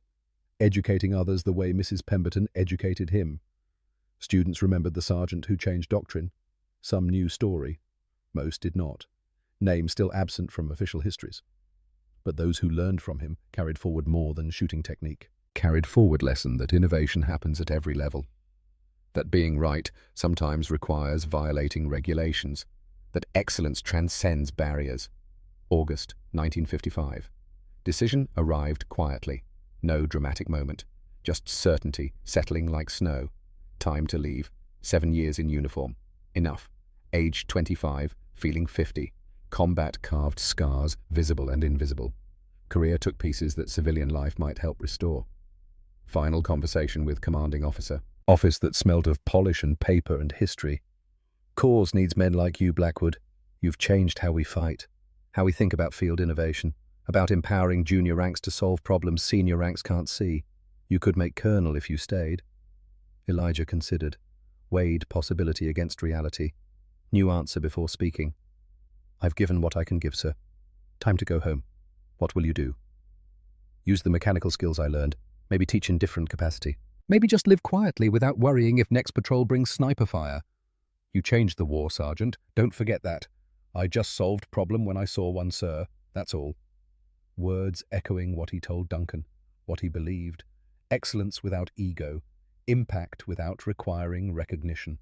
Educating others the way Mrs. Pemberton educated him. Students remembered the sergeant who changed doctrine. Some knew story. Most did not. Name still absent from official histories. But those who learned from him carried forward more than shooting technique. Carried forward lesson that innovation happens at every level. That being right sometimes requires violating regulations. That excellence transcends barriers. August 1955. Decision arrived quietly. No dramatic moment. Just certainty settling like snow. Time to leave. 7 years in uniform. Enough. Age 25, feeling 50. Combat carved scars, visible and invisible. Korea took pieces that civilian life might help restore. Final conversation with commanding officer. Office that smelled of polish and paper and history. Cause needs men like you, Blackwood. You've changed how we fight, how we think about field innovation, about empowering junior ranks to solve problems senior ranks can't see. You could make colonel if you stayed. Elijah considered, weighed possibility against reality. New answer before speaking. I've given what I can give, sir. Time to go home. What will you do? Use the mechanical skills I learned. Maybe teach in different capacity. Maybe just live quietly without worrying if next patrol brings sniper fire. You changed the war, Sergeant. Don't forget that. I just solved problem when I saw one, sir. That's all. Words echoing what he told Duncan, what he believed. Excellence without ego. Impact without requiring recognition.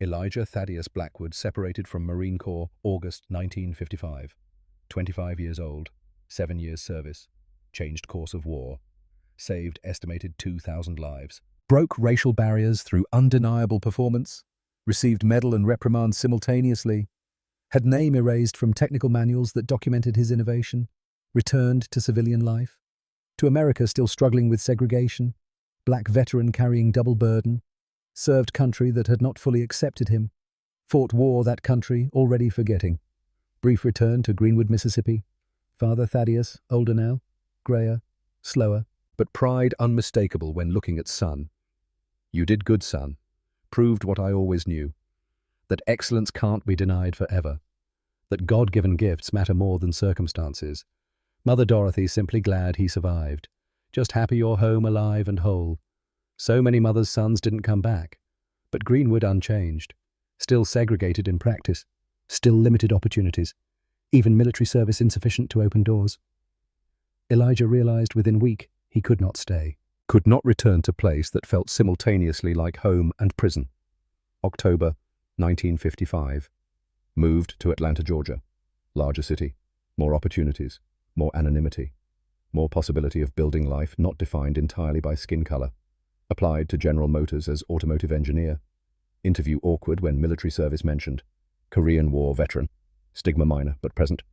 Elijah Thaddeus Blackwood separated from Marine Corps August 1955. 25 years old. 7 years service. Changed course of war. Saved estimated 2,000 lives. Broke racial barriers through undeniable performance. Received medal and reprimand simultaneously. Had name erased from technical manuals that documented his innovation. Returned to civilian life. To America still struggling with segregation. Black veteran carrying double burden. Served country that had not fully accepted him. Fought war that country already forgetting. Brief return to Greenwood, Mississippi. Father Thaddeus, older now, greyer, slower, but pride unmistakable when looking at son. You did good, son. Proved what I always knew. That excellence can't be denied forever. That God-given gifts matter more than circumstances. Mother Dorothy simply glad he survived. Just happy you're home alive and whole. So many mothers' sons didn't come back. But Greenwood unchanged. Still segregated in practice. Still limited opportunities. Even military service insufficient to open doors. Elijah realized within a week he could not stay. Could not return to place that felt simultaneously like home and prison. October 1955. Moved to Atlanta, Georgia. Larger city. More opportunities. More anonymity. More possibility of building life not defined entirely by skin color. Applied to General Motors as automotive engineer. Interview awkward when military service mentioned. Korean War veteran. Stigma minor, but present.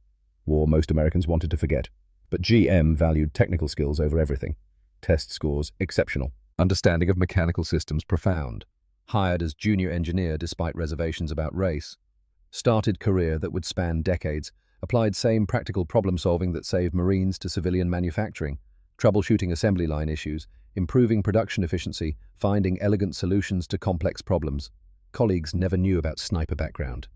War most Americans wanted to forget. But GM valued technical skills over everything. Test scores exceptional. Understanding of mechanical systems profound. Hired as junior engineer despite reservations about race. Started career that would span decades. Applied same practical problem solving that saved Marines to civilian manufacturing. Troubleshooting assembly line issues. Improving production efficiency. Finding elegant solutions to complex problems. Colleagues never knew about sniper background.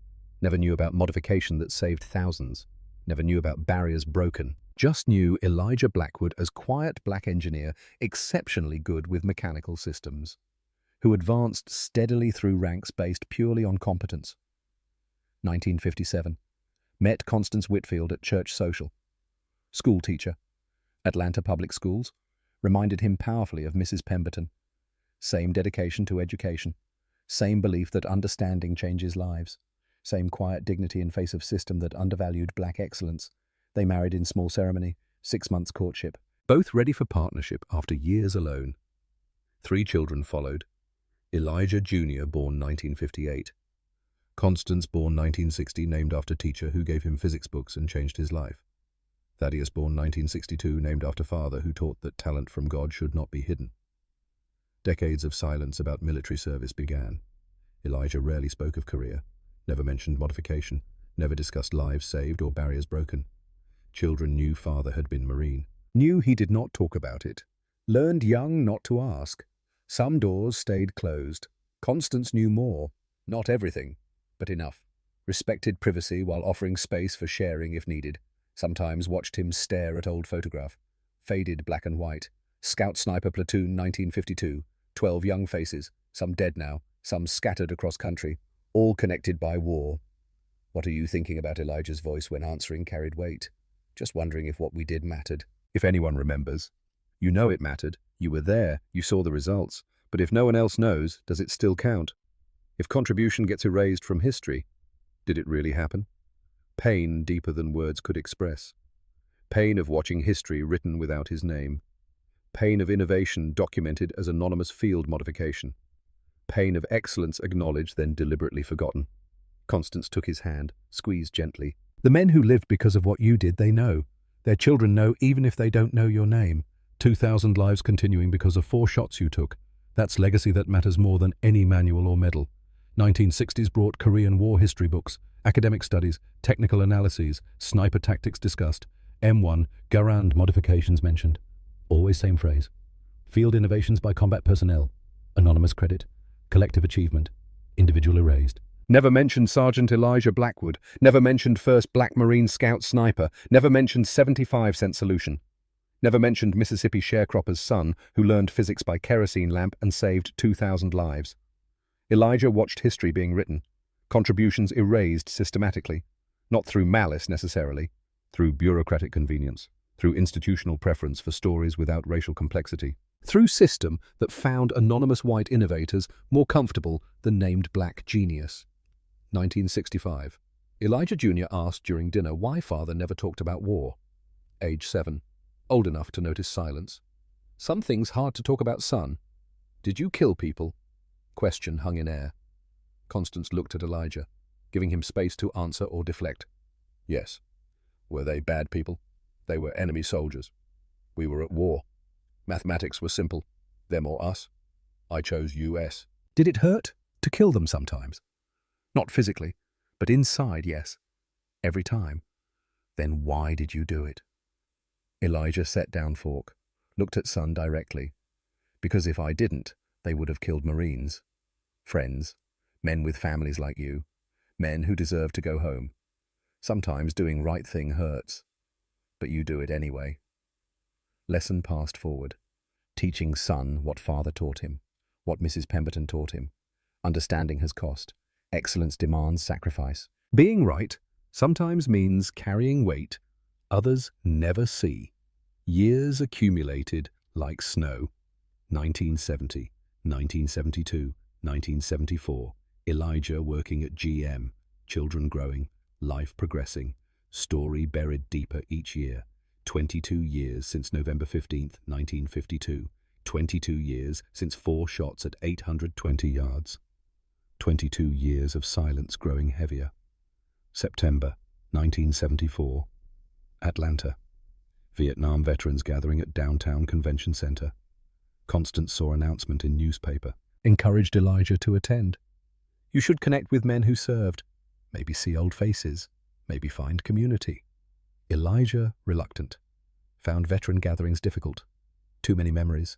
Never knew about modification that saved thousands. Never knew about barriers broken. Just knew Elijah Blackwood as quiet black engineer, exceptionally good with mechanical systems, who advanced steadily through ranks based purely on competence. 1957. Met Constance Whitfield at church social. School teacher. Atlanta public schools reminded him powerfully of Mrs. Pemberton. Same dedication to education, same belief that understanding changes lives, same quiet dignity in face of system that undervalued black excellence. They married in small ceremony, 6 months courtship. Both ready for partnership after years alone. 3 children followed. Elijah Jr., born 1958. Constance, born 1960, named after teacher who gave him physics books and changed his life. Thaddeus, born 1962, named after father who taught that talent from God should not be hidden. Decades of silence about military service began. Elijah rarely spoke of career, never mentioned modification, never discussed lives saved or barriers broken. Children knew father had been Marine. Knew he did not talk about it. Learned young not to ask. Some doors stayed closed. Constance knew more. Not everything, but enough. Respected privacy while offering space for sharing if needed. Sometimes watched him stare at old photograph. Faded black and white. Scout Sniper Platoon 1952. 12 young faces, some dead now, some scattered across country, all connected by war. What are you thinking about? Elijah's voice when answering carried weight. Just wondering if what we did mattered. If anyone remembers. You know it mattered. You were there. You saw the results. But if no one else knows, does it still count? If contribution gets erased from history, did it really happen? Pain deeper than words could express. Pain of watching history written without his name. Pain of innovation documented as anonymous field modification. Pain of excellence acknowledged then deliberately forgotten. Constance took his hand, squeezed gently. The men who lived because of what you did, they know. Their children know even if they don't know your name. 2,000 lives continuing because of 4 shots you took. That's legacy that matters more than any manual or medal. 1960s brought Korean War history books, academic studies, technical analyses, sniper tactics discussed, M1, Garand modifications mentioned. Always same phrase. Field innovations by combat personnel. Anonymous credit. Collective achievement. Individual erased. Never mentioned Sergeant Elijah Blackwood. Never mentioned 1st Black Marine Scout Sniper. Never mentioned 75-cent solution. Never mentioned Mississippi sharecropper's son who learned physics by kerosene lamp and saved 2,000 lives. Elijah watched history being written. Contributions erased systematically. Not through malice necessarily. Through bureaucratic convenience. Through institutional preference for stories without racial complexity. Through system that found anonymous white innovators more comfortable than named black genius. 1965. Elijah Jr. asked during dinner why father never talked about war. Age 7. Old enough to notice silence. Some things hard to talk about, son. Did you kill people? Question hung in air. Constance looked at Elijah, giving him space to answer or deflect. Yes. Were they bad people? They were enemy soldiers. We were at war. Mathematics was simple. Them or us. I chose US. Did it hurt to kill them sometimes? Not physically, but inside, yes. Every time. Then why did you do it? Elijah set down fork, looked at son directly. Because if I didn't, they would have killed Marines. Friends, men with families like you, men who deserve to go home. Sometimes doing right thing hurts, but you do it anyway. Lesson passed forward, teaching son what father taught him, what Mrs. Pemberton taught him. Understanding has cost. Excellence demands sacrifice. Being right sometimes means carrying weight others never see. Years accumulated like snow. 1970, 1972, 1974. Elijah working at GM. Children growing, life progressing, story buried deeper each year. 22 years since November 15th, 1952. 22 years since 4 shots at 820 yards. 22 years of silence growing heavier. September 1974. Atlanta. Vietnam veterans gathering at downtown convention center. Constance saw announcement in newspaper. Encouraged Elijah to attend. You should connect with men who served. Maybe see old faces. Maybe find community. Elijah, reluctant. Found veteran gatherings difficult. Too many memories.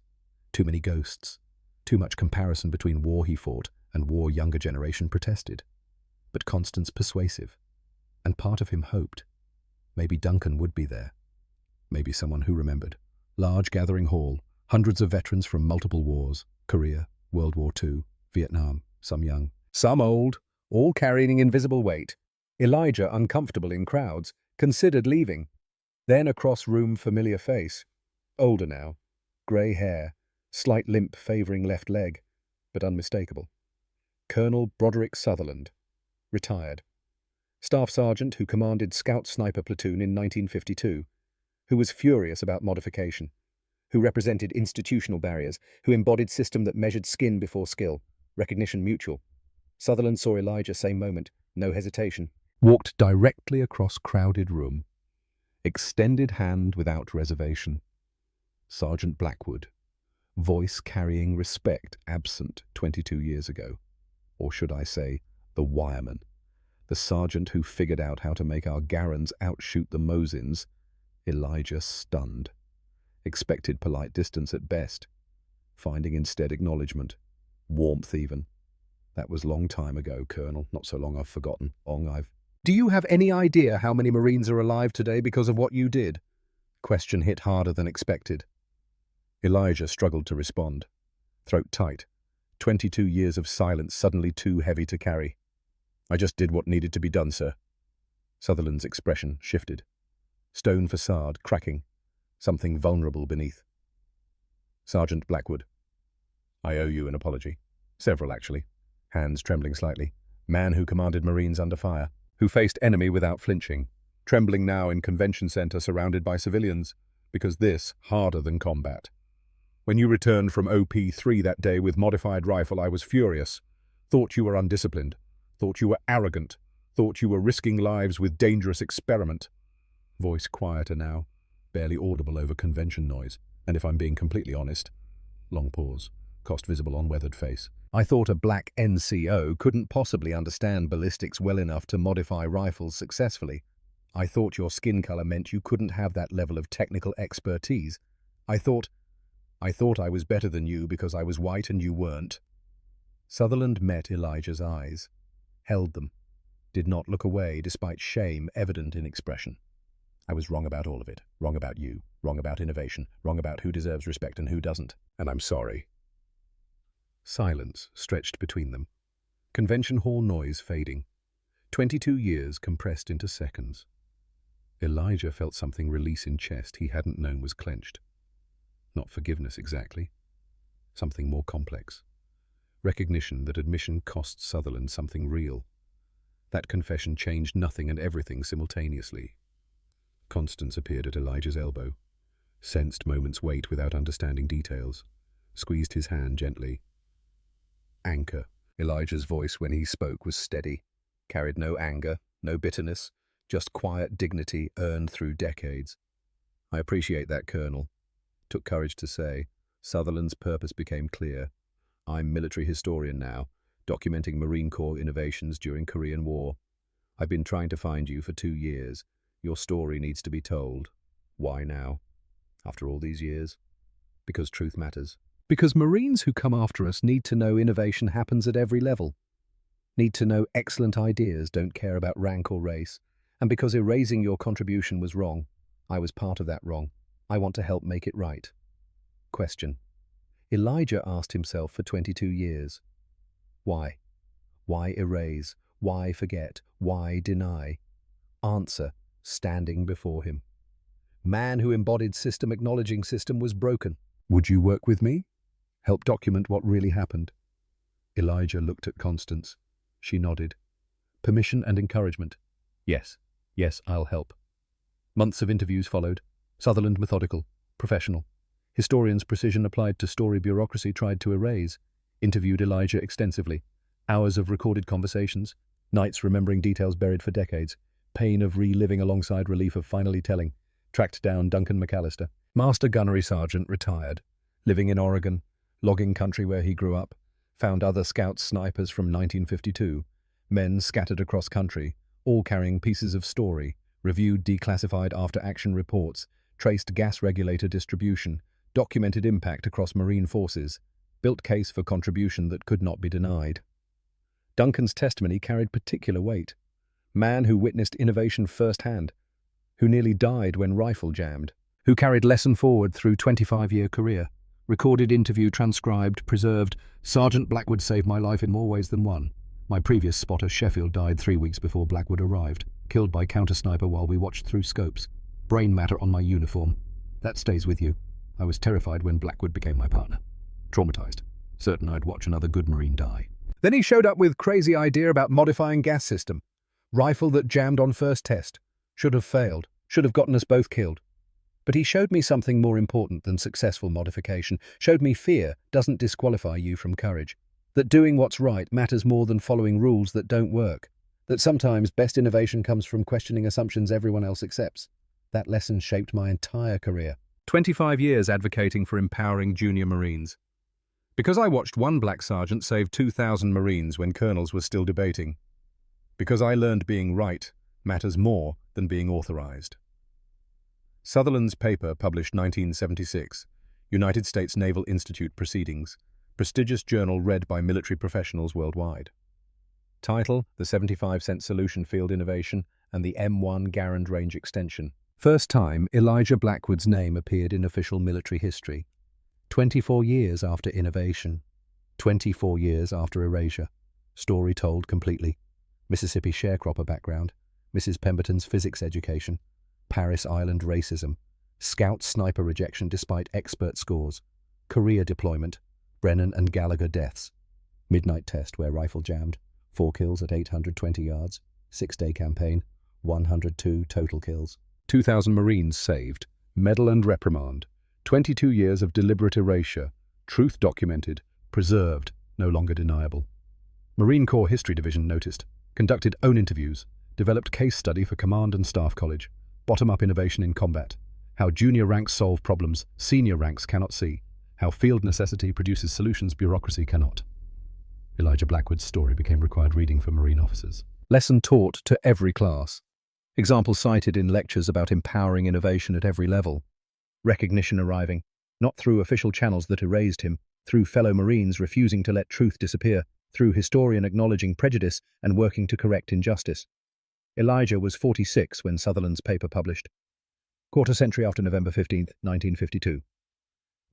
Too many ghosts. Too much comparison between war he fought and war younger generation protested. But Constance persuasive. And part of him hoped. Maybe Duncan would be there. Maybe someone who remembered. Large gathering hall. Hundreds of veterans from multiple wars. Korea, World War II, Vietnam, some young, some old, all carrying invisible weight. Elijah, uncomfortable in crowds, considered leaving. Then across room familiar face. older now, grey hair, slight limp favouring left leg, but unmistakable. Colonel Broderick Sutherland, retired. Staff Sergeant who commanded Scout Sniper Platoon in 1952, who was furious about modification, who represented institutional barriers, who embodied system that measured skin before skill, recognition mutual. Sutherland saw Elijah same moment, no hesitation. Walked directly across crowded room. Extended hand without reservation. Sergeant Blackwood. Voice carrying respect absent 22 years ago. Or should I say, the wireman. The sergeant who figured out how to make our Garans outshoot the Mosins. Elijah stunned. Expected polite distance at best. Finding instead acknowledgement. Warmth even. That was long time ago, Colonel. Not so long I've forgotten. Do you have any idea how many Marines are alive today because of what you did? Question hit harder than expected. Elijah struggled to respond. Throat tight. 22 years of silence suddenly too heavy to carry. I just did what needed to be done, sir. Sutherland's expression shifted. Stone facade cracking. Something vulnerable beneath. Sergeant Blackwood. I owe you an apology. Several, actually. Hands trembling slightly. Man who commanded Marines under fire. Who faced enemy without flinching. Trembling now in convention center surrounded by civilians. Because this, harder than combat. When you returned from OP3 that day with modified rifle, I was furious. Thought you were undisciplined. Thought you were arrogant. Thought you were risking lives with dangerous experiment. Voice quieter now. Barely audible over convention noise. And if I'm being completely honest. Long pause. Cost visible on weathered face. I thought a black NCO couldn't possibly understand ballistics well enough to modify rifles successfully. I thought your skin color meant you couldn't have that level of technical expertise. I thought I was better than you because I was white and you weren't. Sutherland met Elijah's eyes. Held them. Did not look away despite shame evident in expression. I was wrong about all of it. Wrong about you. Wrong about innovation. Wrong about who deserves respect and who doesn't. And I'm sorry. Silence stretched between them. Convention hall noise fading. 22 years compressed into seconds. Elijah felt something release in chest he hadn't known was clenched. Not forgiveness exactly. Something more complex. Recognition that admission cost Sutherland something real. That confession changed nothing and everything simultaneously. Constance appeared at Elijah's elbow. Sensed moment's weight without understanding details. Squeezed his hand gently. Anchor. Elijah's voice when he spoke was steady. Carried no anger, no bitterness, just quiet dignity earned through decades. I appreciate that, Colonel. Took courage to say. Sutherland's purpose became clear. I'm military historian now, documenting Marine Corps innovations during Korean War. I've been trying to find you for 2 years. Your story needs to be told. Why now? After all these years? Because truth matters. Because Marines who come after us need to know innovation happens at every level. Need to know excellent ideas don't care about rank or race. And because erasing your contribution was wrong, I was part of that wrong. I want to help make it right. Question. Elijah asked himself for 22 years. Why? Why erase? Why forget? Why deny? Answer, standing before him. Man who embodied system acknowledging system was broken. Would you work with me? Help document what really happened. Elijah looked at Constance. She nodded. Permission and encouragement. Yes, I'll help. Months of interviews followed. Sutherland methodical, professional. Historians' precision applied to story bureaucracy tried to erase. Interviewed Elijah extensively. Hours of recorded conversations. Nights remembering details buried for decades. Pain of reliving alongside relief of finally telling. Tracked down Duncan McAllister. Master Gunnery Sergeant retired. Living in Oregon. Logging country where he grew up. Found other Scout snipers from 1952. Men scattered across country, all carrying pieces of story. Reviewed declassified after-action reports. Traced gas regulator distribution. Documented impact across Marine forces. Built case for contribution that could not be denied. Duncan's testimony carried particular weight. Man who witnessed innovation firsthand. Who nearly died when rifle jammed. Who carried lesson forward through 25-year career. Recorded interview transcribed, preserved. Sergeant Blackwood saved my life in more ways than one. My previous spotter, Sheffield, died 3 weeks before Blackwood arrived. Killed by counter-sniper while we watched through scopes. Brain matter on my uniform. That stays with you. I was terrified when Blackwood became my partner. Traumatized, certain I'd watch another good Marine die. Then he showed up with crazy idea about modifying gas system. Rifle that jammed on first test. Should have failed. Should have gotten us both killed. But he showed me something more important than successful modification. Showed me fear doesn't disqualify you from courage. That doing what's right matters more than following rules that don't work. That sometimes best innovation comes from questioning assumptions everyone else accepts. That lesson shaped my entire career. 25 years advocating for empowering junior Marines. Because I watched one black sergeant save 2,000 Marines when colonels were still debating. Because I learned being right matters more than being authorized. Sutherland's paper, published 1976, United States Naval Institute Proceedings, prestigious journal read by military professionals worldwide. Title: The 75-cent Solution Field Innovation and the M1 Garand Range Extension. First time Elijah Blackwood's name appeared in official military history. 24 years after innovation. 24 years after erasure. Story told completely. Mississippi sharecropper background. Mrs. Pemberton's physics education. Paris Island racism. Scout sniper rejection despite expert scores. Korea deployment. Brennan and Gallagher deaths. Midnight test where rifle jammed. 4 kills at 820 yards. 6-day campaign. 102 total kills. 2,000 Marines saved. Medal and reprimand. 22 years of deliberate erasure. Truth documented. Preserved. No longer deniable. Marine Corps History Division noticed. Conducted own interviews. Developed case study for Command and Staff College. Bottom-up innovation in combat. How junior ranks solve problems senior ranks cannot see. How field necessity produces solutions bureaucracy cannot. Elijah Blackwood's story became required reading for Marine officers. Lesson taught to every class. Examples cited in lectures about empowering innovation at every level. Recognition arriving, not through official channels that erased him, through fellow Marines refusing to let truth disappear, through historian acknowledging prejudice and working to correct injustice. Elijah was 46 when Sutherland's paper published. Quarter century after November 15, 1952.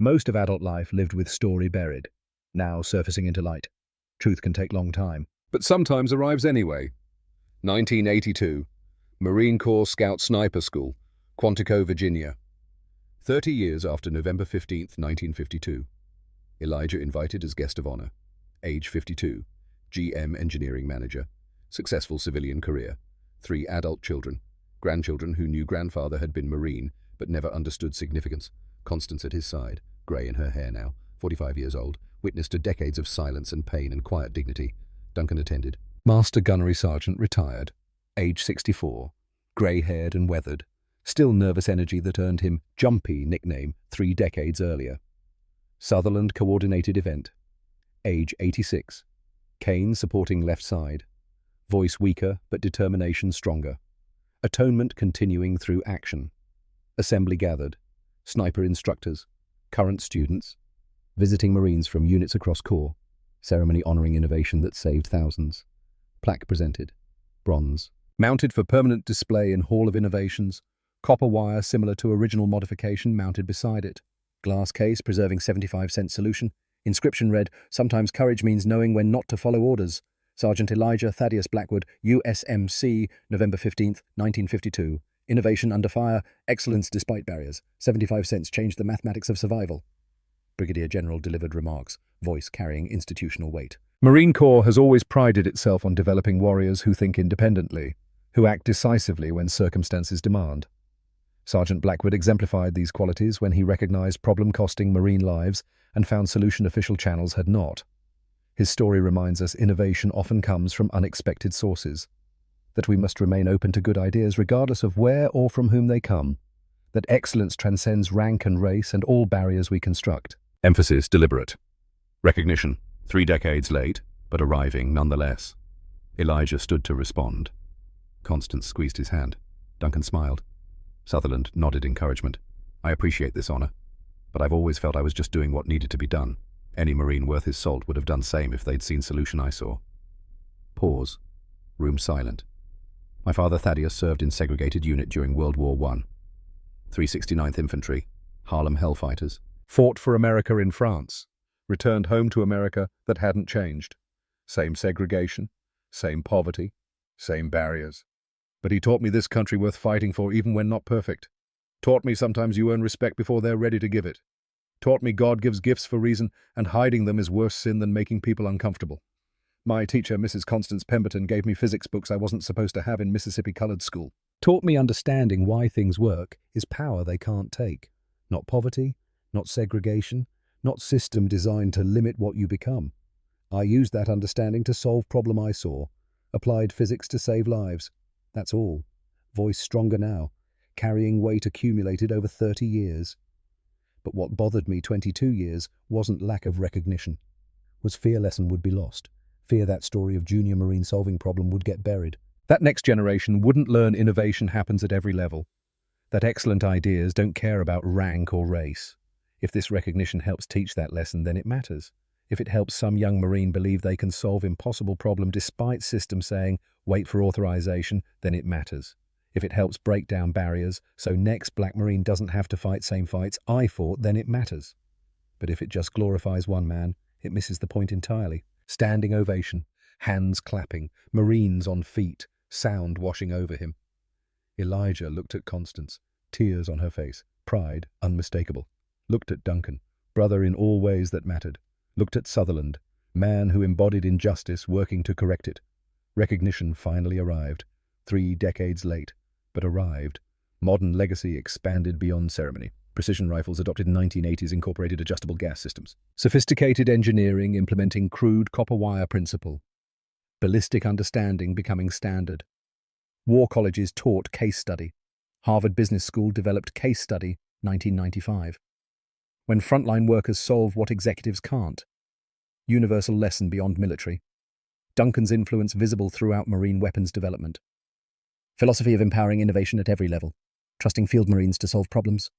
Most of adult life lived with story buried, now surfacing into light. Truth can take long time, but sometimes arrives anyway. 1982. Marine Corps Scout Sniper School, Quantico, Virginia. 30 years after November 15, 1952. Elijah invited as guest of honor. Age 52. GM Engineering Manager. Successful civilian career. 3 adult children. Grandchildren who knew grandfather had been Marine, but never understood significance. Constance at his side, grey in her hair now, 45 years old, witness to decades of silence and pain and quiet dignity. Duncan attended. Master Gunnery Sergeant retired. Age 64. Grey-haired and weathered. Still nervous energy that earned him Jumpy nickname 3 decades earlier. Sutherland coordinated event. Age 86. Cane supporting left side. Voice weaker but determination stronger. Atonement continuing through action. Assembly gathered. Sniper instructors. Current students. Visiting Marines from units across Corps. Ceremony honoring innovation that saved thousands. Plaque presented. Bronze. Mounted for permanent display in Hall of Innovations. Copper wire similar to original modification mounted beside it. Glass case preserving 75-cent solution. Inscription read, "Sometimes courage means knowing when not to follow orders. Sergeant Elijah Thaddeus Blackwood, USMC, November 15, 1952. Innovation under fire, excellence despite barriers. 75 cents changed the mathematics of survival." Brigadier General delivered remarks, voice carrying institutional weight. Marine Corps has always prided itself on developing warriors who think independently, who act decisively when circumstances demand. Sergeant Blackwood exemplified these qualities when he recognized problem costing Marine lives and found solution official channels had not. His story reminds us innovation often comes from unexpected sources, that we must remain open to good ideas regardless of where or from whom they come, that excellence transcends rank and race and all barriers we construct. Emphasis deliberate. Recognition 3 decades late, but arriving nonetheless. Elijah stood to respond. Constance squeezed his hand. Duncan smiled. Sutherland nodded encouragement. "I appreciate this honor, but I've always felt I was just doing what needed to be done. Any Marine worth his salt would have done same if they'd seen solution I saw." Pause. Room silent. My father Thaddeus served in segregated unit during World War I. 369th Infantry, Harlem Hellfighters. Fought for America in France. Returned home to America that hadn't changed. Same segregation, same poverty, same barriers. But he taught me this country worth fighting for even when not perfect. Taught me sometimes you earn respect before they're ready to give it. Taught me God gives gifts for reason, and hiding them is worse sin than making people uncomfortable. My teacher, Mrs. Constance Pemberton, gave me physics books I wasn't supposed to have in Mississippi colored school. Taught me understanding why things work is power they can't take. Not poverty, not segregation, not system designed to limit what you become. I used that understanding to solve problem I saw. Applied physics to save lives. That's all. Voice stronger now, carrying weight accumulated over 30 years. But what bothered me 22 years wasn't lack of recognition. Was fear lesson would be lost. Fear that story of junior Marine solving problem would get buried. That next generation wouldn't learn innovation happens at every level. That excellent ideas don't care about rank or race. If this recognition helps teach that lesson, then it matters. If it helps some young Marine believe they can solve impossible problem despite system saying, wait for authorization, then it matters. If it helps break down barriers, so next Black Marine doesn't have to fight same fights I fought, then it matters. But if it just glorifies one man, it misses the point entirely. Standing ovation, hands clapping, Marines on feet, sound washing over him. Elijah looked at Constance, tears on her face, pride unmistakable. Looked at Duncan, brother in all ways that mattered. Looked at Sutherland, man who embodied injustice working to correct it. Recognition finally arrived, 3 decades late, but arrived. Modern legacy expanded beyond ceremony. Precision rifles adopted in 1980s incorporated adjustable gas systems. Sophisticated engineering implementing crude copper wire principle. Ballistic understanding becoming standard. War colleges taught case study. Harvard Business School developed case study 1995. When frontline workers solve what executives can't. Universal lesson beyond military. Duncan's influence visible throughout Marine weapons development. Philosophy of empowering innovation at every level. Trusting field Marines to solve problems.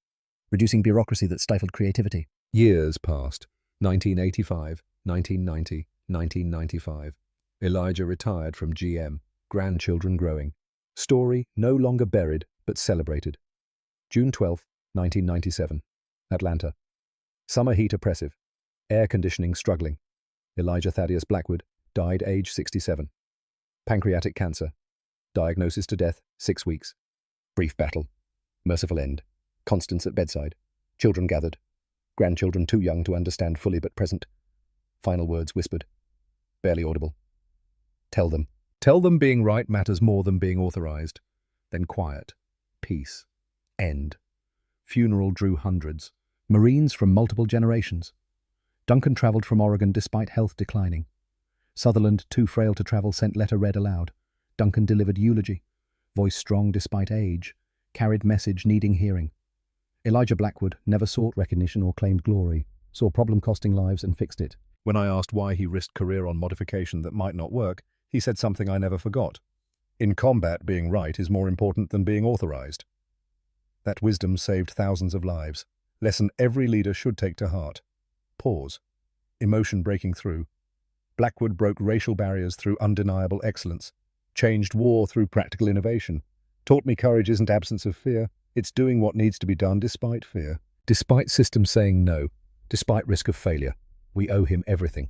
Reducing bureaucracy that stifled creativity. Years passed. 1985, 1990, 1995. Elijah retired from GM. Grandchildren growing. Story no longer buried, but celebrated. June 12, 1997. Atlanta. Summer heat oppressive. Air conditioning struggling. Elijah Thaddeus Blackwood died age 67. Pancreatic cancer. Diagnosis to death, 6 weeks. Brief battle. Merciful end. Constance at bedside. Children gathered. Grandchildren too young to understand fully but present. Final words whispered. Barely audible. Tell them. Tell them being right matters more than being authorized. Then quiet. Peace. End. Funeral drew hundreds. Marines from multiple generations. Duncan travelled from Oregon despite health declining. Sutherland, too frail to travel, sent letter read aloud. Duncan delivered eulogy. Voice strong despite age. Carried message needing hearing. Elijah Blackwood never sought recognition or claimed glory. Saw problem costing lives and fixed it. When I asked why he risked career on modification that might not work, he said something I never forgot. In combat, being right is more important than being authorized. That wisdom saved thousands of lives. Lesson every leader should take to heart. Pause. Emotion breaking through. Blackwood broke racial barriers through undeniable excellence. Changed war through practical innovation. Taught me courage isn't absence of fear. It's doing what needs to be done despite fear. Despite systems saying no. Despite risk of failure. We owe him everything.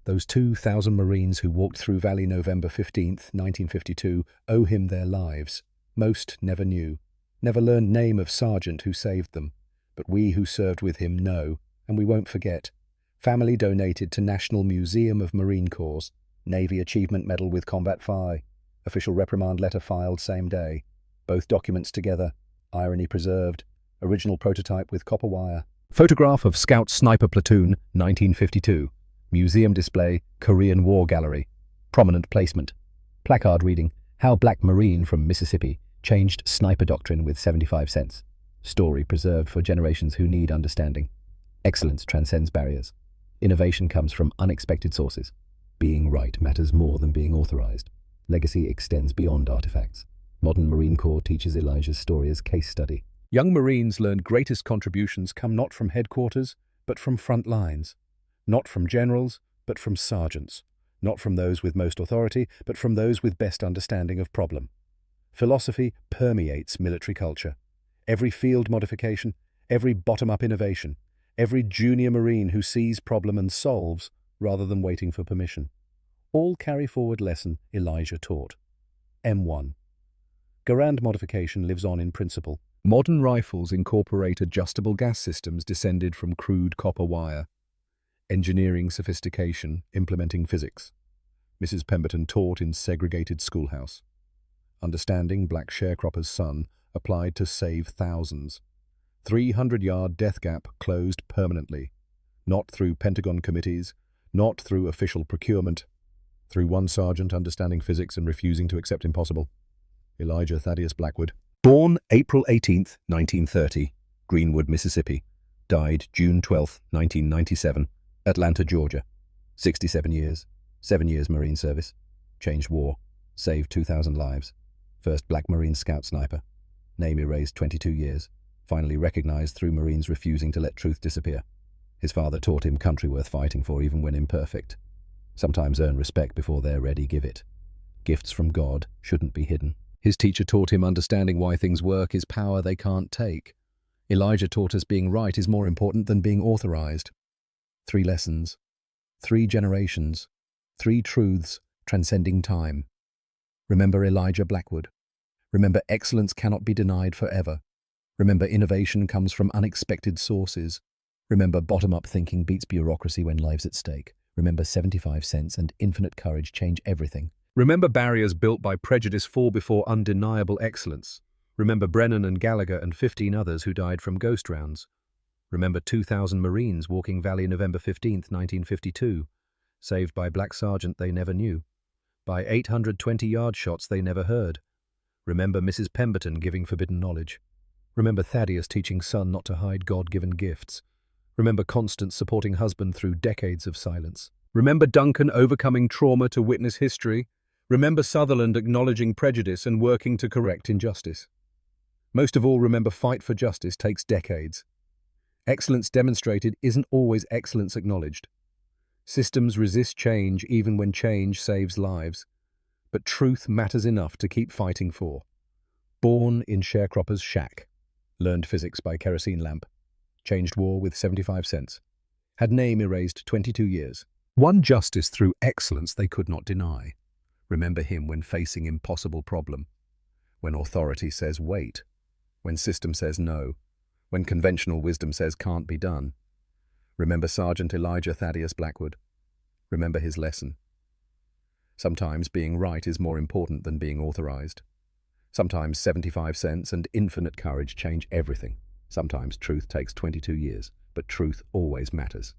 Those 2,000 Marines who walked through Valley November 15th, 1952, owe him their lives. Most never knew. Never learned name of sergeant who saved them. But we who served with him know, and we won't forget. Family donated to National Museum of Marine Corps. Navy Achievement Medal with Combat Phi. Official reprimand letter filed same day. Both documents together. Irony preserved. Original prototype with copper wire. Photograph of Scout Sniper Platoon, 1952. Museum display, Korean War Gallery. Prominent placement. Placard reading, How Black Marine from Mississippi Changed Sniper Doctrine with 75 cents. Story preserved for generations who need understanding. Excellence transcends barriers. Innovation comes from unexpected sources. Being right matters more than being authorized. Legacy extends beyond artifacts. Modern Marine Corps teaches Elijah's story as case study. Young Marines learned greatest contributions come not from headquarters, but from front lines. Not from generals, but from sergeants. Not from those with most authority, but from those with best understanding of problem. Philosophy permeates military culture. Every field modification, every bottom-up innovation, every junior Marine who sees problem and solves rather than waiting for permission. All carry forward lesson Elijah taught. M1. Garand modification lives on in principle, Modern rifles incorporate adjustable gas systems descended from crude copper wire. Engineering sophistication, implementing physics. Mrs. Pemberton taught in segregated schoolhouse. Understanding black sharecropper's son applied to save thousands. 300-yard death gap closed permanently. Not through Pentagon committees, not through official procurement. Through one sergeant understanding physics and refusing to accept impossible. Elijah Thaddeus Blackwood. Born April 18, 1930, Greenwood, Mississippi. Died June 12, 1997, Atlanta, Georgia. 67 years, 7 years Marine service. Changed war, saved 2,000 lives. First black Marine scout sniper. Name erased 22 years. Finally recognized through Marines refusing to let truth disappear. His father taught him country worth fighting for even when imperfect. Sometimes earn respect before they're ready, give it. Gifts from God shouldn't be hidden. His teacher taught him understanding why things work is power they can't take. Elijah taught us being right is more important than being authorized. 3 lessons, 3 generations, 3 truths transcending time. Remember Elijah Blackwood. Remember excellence cannot be denied forever. Remember innovation comes from unexpected sources. Remember bottom-up thinking beats bureaucracy when life's at stake. Remember 75 cents and infinite courage change everything. Remember barriers built by prejudice fall before undeniable excellence. Remember Brennan and Gallagher and 15 others who died from ghost rounds. Remember 2,000 Marines walking Valley November 15, 1952, saved by black sergeant they never knew, by 820-yard shots they never heard. Remember Mrs. Pemberton giving forbidden knowledge. Remember Thaddeus teaching son not to hide God-given gifts. Remember Constance supporting husband through decades of silence. Remember Duncan overcoming trauma to witness history. Remember Sutherland acknowledging prejudice and working to correct injustice. Most of all, remember fight for justice takes decades. Excellence demonstrated isn't always excellence acknowledged. Systems resist change even when change saves lives. But truth matters enough to keep fighting for. Born in sharecropper's shack. Learned physics by kerosene lamp. Changed war with 75 cents. Had name erased 22 years. Won justice through excellence they could not deny. Remember him when facing impossible problem. When authority says wait. When system says no. When conventional wisdom says can't be done. Remember Sergeant Elijah Thaddeus Blackwood. Remember his lesson. Sometimes being right is more important than being authorized. Sometimes 75 cents and infinite courage change everything. Sometimes truth takes 22 years, but truth always matters.